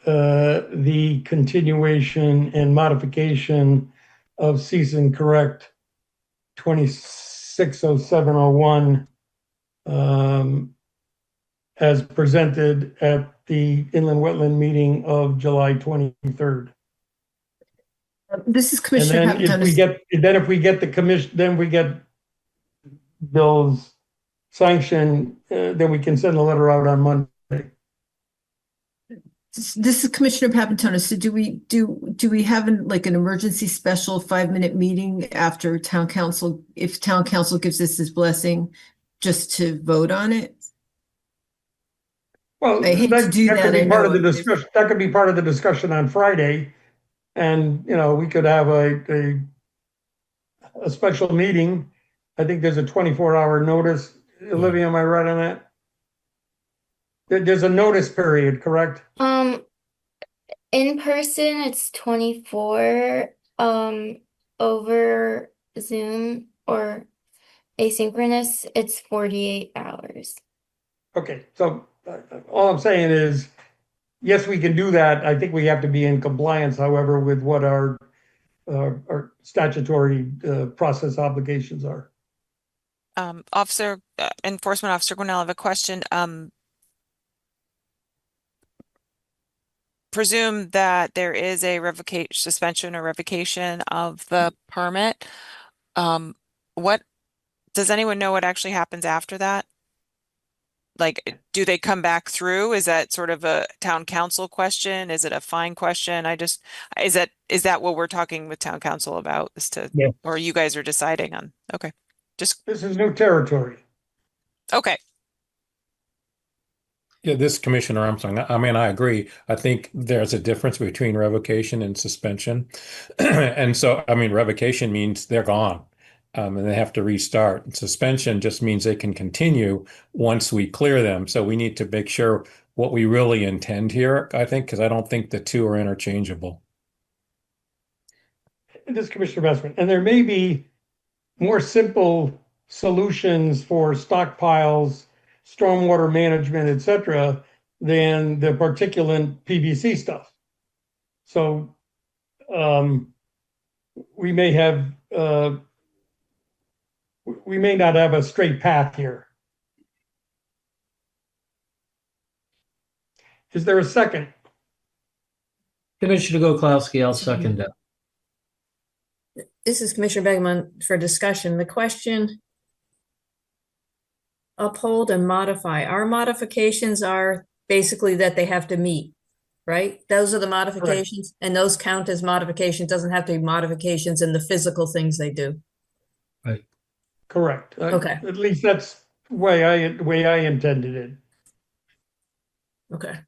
the continuation and modification of cease and correct 260701, as presented at the inland wetland meeting of July 23rd. This is And Commissioner then if we Papantonis. get the commission, then we get Bill's sanction, then we can send a letter out on Monday. This is Commissioner Papantonis. So do we have like an emergency special 5-minute meeting after town council, if town council gives us his blessing, just to vote on it? Well, I hate to do that could that, I be part of know. the discussion. That could be part of the discussion on Friday. And, you know, we could have a special meeting. I think there's a 24-hour notice. Olivia, am I right on that? There's a notice period, correct? In person it's 24, over Zoom or asynchronous, it's 48 hours. Okay, so all I'm saying is, yes, we can do that. I think we have to be in compliance, however, with what our statutory process obligations are. Enforcement Officer Gwinnell, I have a question. Presume that there is a suspension or revocation of the permit. What does anyone know what actually happens after that? Like, do they come back through? Is that sort of a town council question? Is it a fine question? Is that what we're talking with town council about? Yeah. Or you guys are deciding on? Okay. This is new territory. Okay. Yeah, this Commissioner Armstrong, I mean, I agree. I think there's a difference between revocation and suspension. And so, I mean, revocation means they're gone, and they have to restart. Suspension just means they can continue once we clear them. So we need to make sure what we really intend here, I think, because I don't think the two are interchangeable. This is Commissioner Bestman, and there may be more simple solutions for stockpiles, stormwater management, et cetera, than the particulate PVC stuff. So we may not have a straight path here. Is there a second? Commissioner Goklowski, I'll second that. This is Commissioner Begeman for discussion. The question: uphold and modify. Our modifications are basically that they have to meet, right? Those are the modifications, and those count as modifications. Doesn't have to be modifications in the physical things they do. Right. Correct. Okay. At least that's the way I intended it. Okay.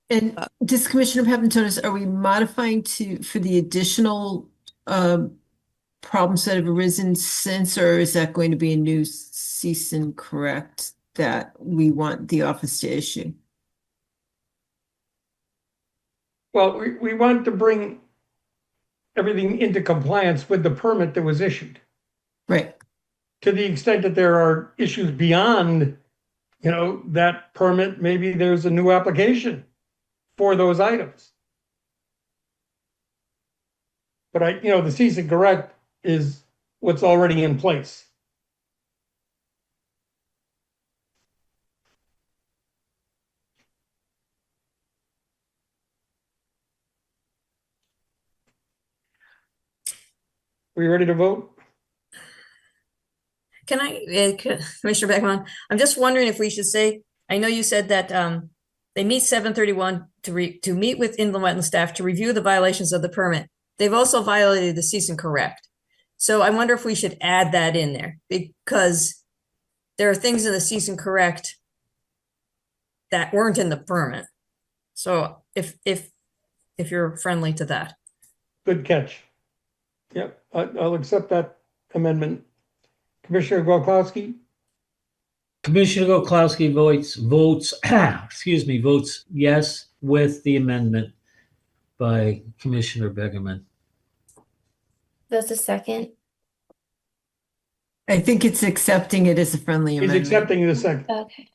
And just Commissioner Papantonis, are we modifying for the additional problems that have arisen since, or is that going to be a new cease and correct that we want the office to issue? Well, we want to bring everything into compliance with the permit that was issued. Right. To the extent that there are issues beyond, that permit, maybe there's a new application for those items. But the cease and correct is what's already in place. We ready to vote? Can I, Commissioner Beckman, I'm just wondering if we should say, I know you said that they meet 7/31 to meet with inland wetland staff to review the violations of the permit. They've also violated the cease and correct. So I wonder if we should add that in there, because there are things in the cease and correct that weren't in the permit. So if you're friendly to that. Good catch. Yep, I'll accept that amendment. Commissioner Goklowski? Commissioner Goklowski votes yes with the amendment by Commissioner Begeman. That's a second. I think it's accepting it as a friendly He's amendment. accepting the second. Okay.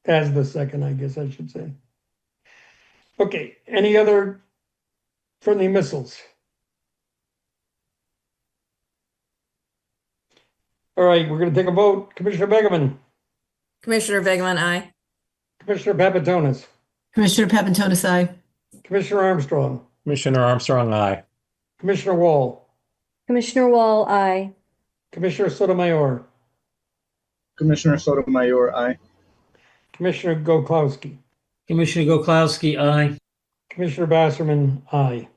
As the second, I guess I should say. Okay, any other friendly missiles? All right, we're going to take a vote. Commissioner Begeman, Commissioner Begeman, aye. Commissioner Papatonis, Commissioner Papantonis, aye. Commissioner Armstrong, Commissioner Armstrong, aye. Commissioner Wall, Commissioner Wall, I. Commissioner Sotomayor, Commissioner Sotomayor, aye. Commissioner Gokowski, Commissioner Gokowski, aye. Commissioner Basserman, aye.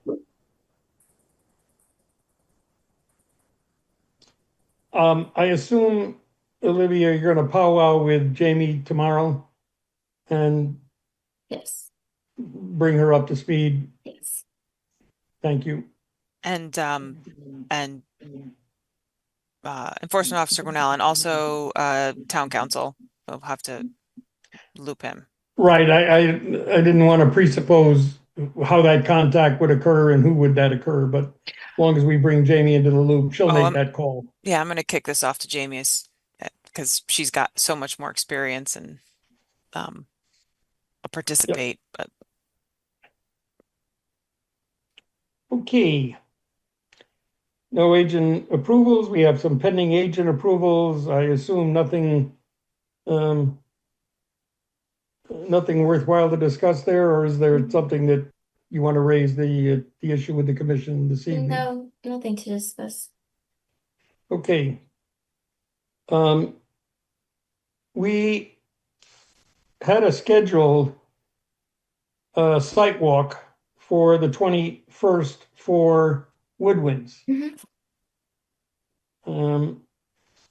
I assume, Olivia, you're going to powwow with Jamie tomorrow and Yes, bring her up to speed. yes. Thank you. And Enforcement Officer Grinnell and also Town Council. We'll have to loop him. Right, I didn't want to presuppose how that contact would occur and who would that occur, but as long as we bring Jamie into the loop, she'll make that call. Yeah, I'm going to kick this off to Jamie because she's got so much more experience and participate. But Okay. No agent approvals. We have some pending agent approvals. I assume nothing nothing worthwhile to discuss there, or is there something that you want to raise the issue with the commission this evening? No, nothing to discuss. Okay. We had a scheduled site walk for the 21st for Woodwinds. On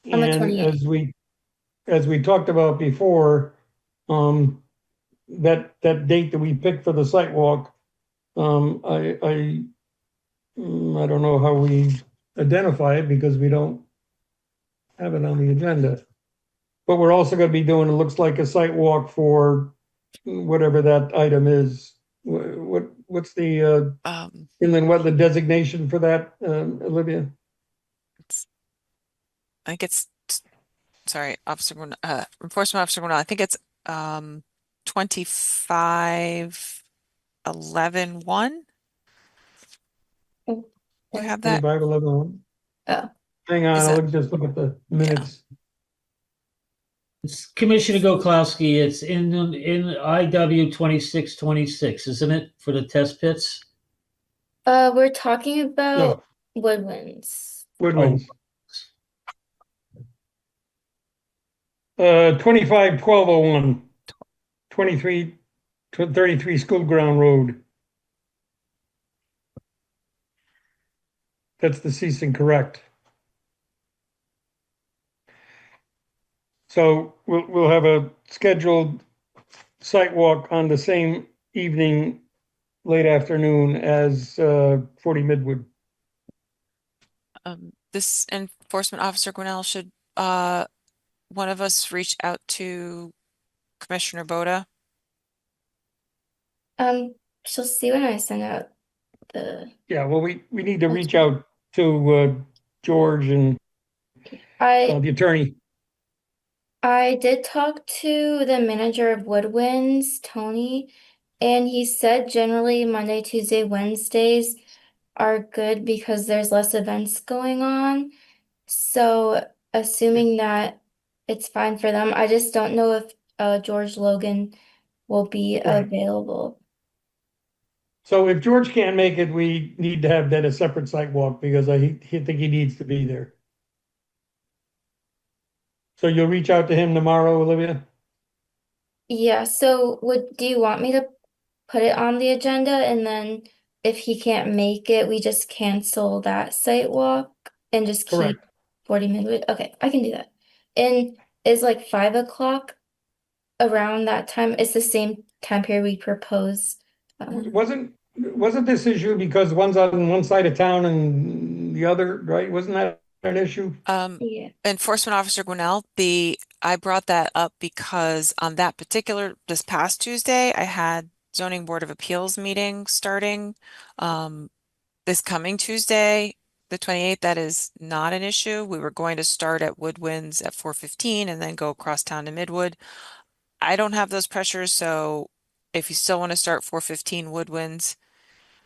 the And 28th. as we talked about before, that date that we picked for the site walk, I don't know how we identify it because we don't have it on the agenda. But we're also going to be doing, it looks like, a site walk for whatever that item is. What's the inland wetland designation for that, Olivia? I think it's, sorry, Enforcement Officer Grinnell. I think it's 25-11-1. Oh, You have that? 25-11-1. Oh. Hang on, Is I'll that- just look at the minutes. It's Commissioner Gokowski, it's in IW 2626, isn't it, for the test pits? We're talking about No, Woodwinds. Woodlands. 25-12-01. 33 School Ground Road. That's the cease and correct. So we'll have a scheduled site walk on the same evening, late afternoon as 40 Midwood. This Enforcement Officer Grinnell, should one of us reach out to Commissioner Boda? She'll see when I send out the. Yeah, well, we need to reach out to George and the attorney. I did talk to the manager of Woodwinds, Tony, and he said generally Monday, Tuesday, Wednesdays are good because there's less events going on. So assuming that it's fine for them, I just don't know if George Logan will be Right. available. So if George can't make it, we need to have that a separate site walk because I think he needs to be there. So you'll reach out to him tomorrow, Olivia? Yeah, so do you want me to put it on the agenda and then if he can't make it, we just cancel that site walk and just keep Correct. 40 Midwood? Okay, I can do that. And is like 5 o'clock around that time? It's the same time period we proposed. Wasn't this issue because one's on one side of town and the other, right? Wasn't that an issue? Yeah. Enforcement Officer Grinnell, I brought that up because on that particular, this past Tuesday, I had Zoning Board of Appeals meeting starting. This coming Tuesday, the 28th, that is not an issue. We were going to start at Woodwinds at 4:15 and then go across town to Midwood. I don't have those pressures, so if you still want to start 4:15 Woodwinds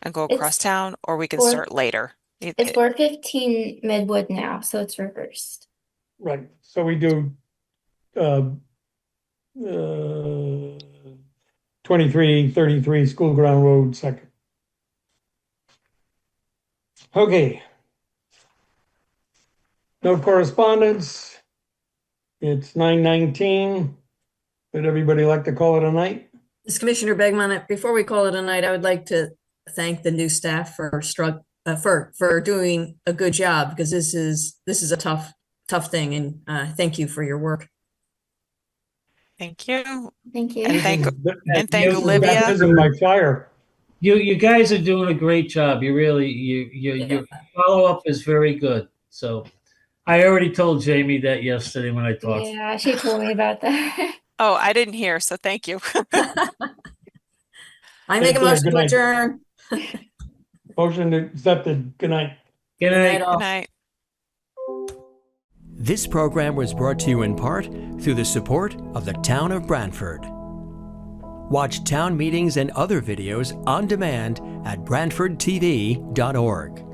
and go across town, or we can four- start later. It's 4:15 Midwood now, so it's reversed. Right, so we do, 2333 School Ground Road second. Okay. No correspondence. It's 9:19. Would everybody like to call it a night? This Commissioner Begman, before we call it a night, I would like to thank the new staff for for doing a good job, because this is a tough thing, and thank you for your work. Thank you. Thank you. And thank This is Olivia. baptism by fire. You guys are doing a great job. You really your follow up is very good. So I already told Jamie that yesterday when I talked. Yeah, she told me about that. Oh, I didn't hear, so thank you. I make a Take care. motion Good to night. adjourn. Motion accepted. Good night. Good night. Good night. This program was brought to you in part through the support of the Town of Branford. Watch town meetings and other videos on demand at BranfordTV.org.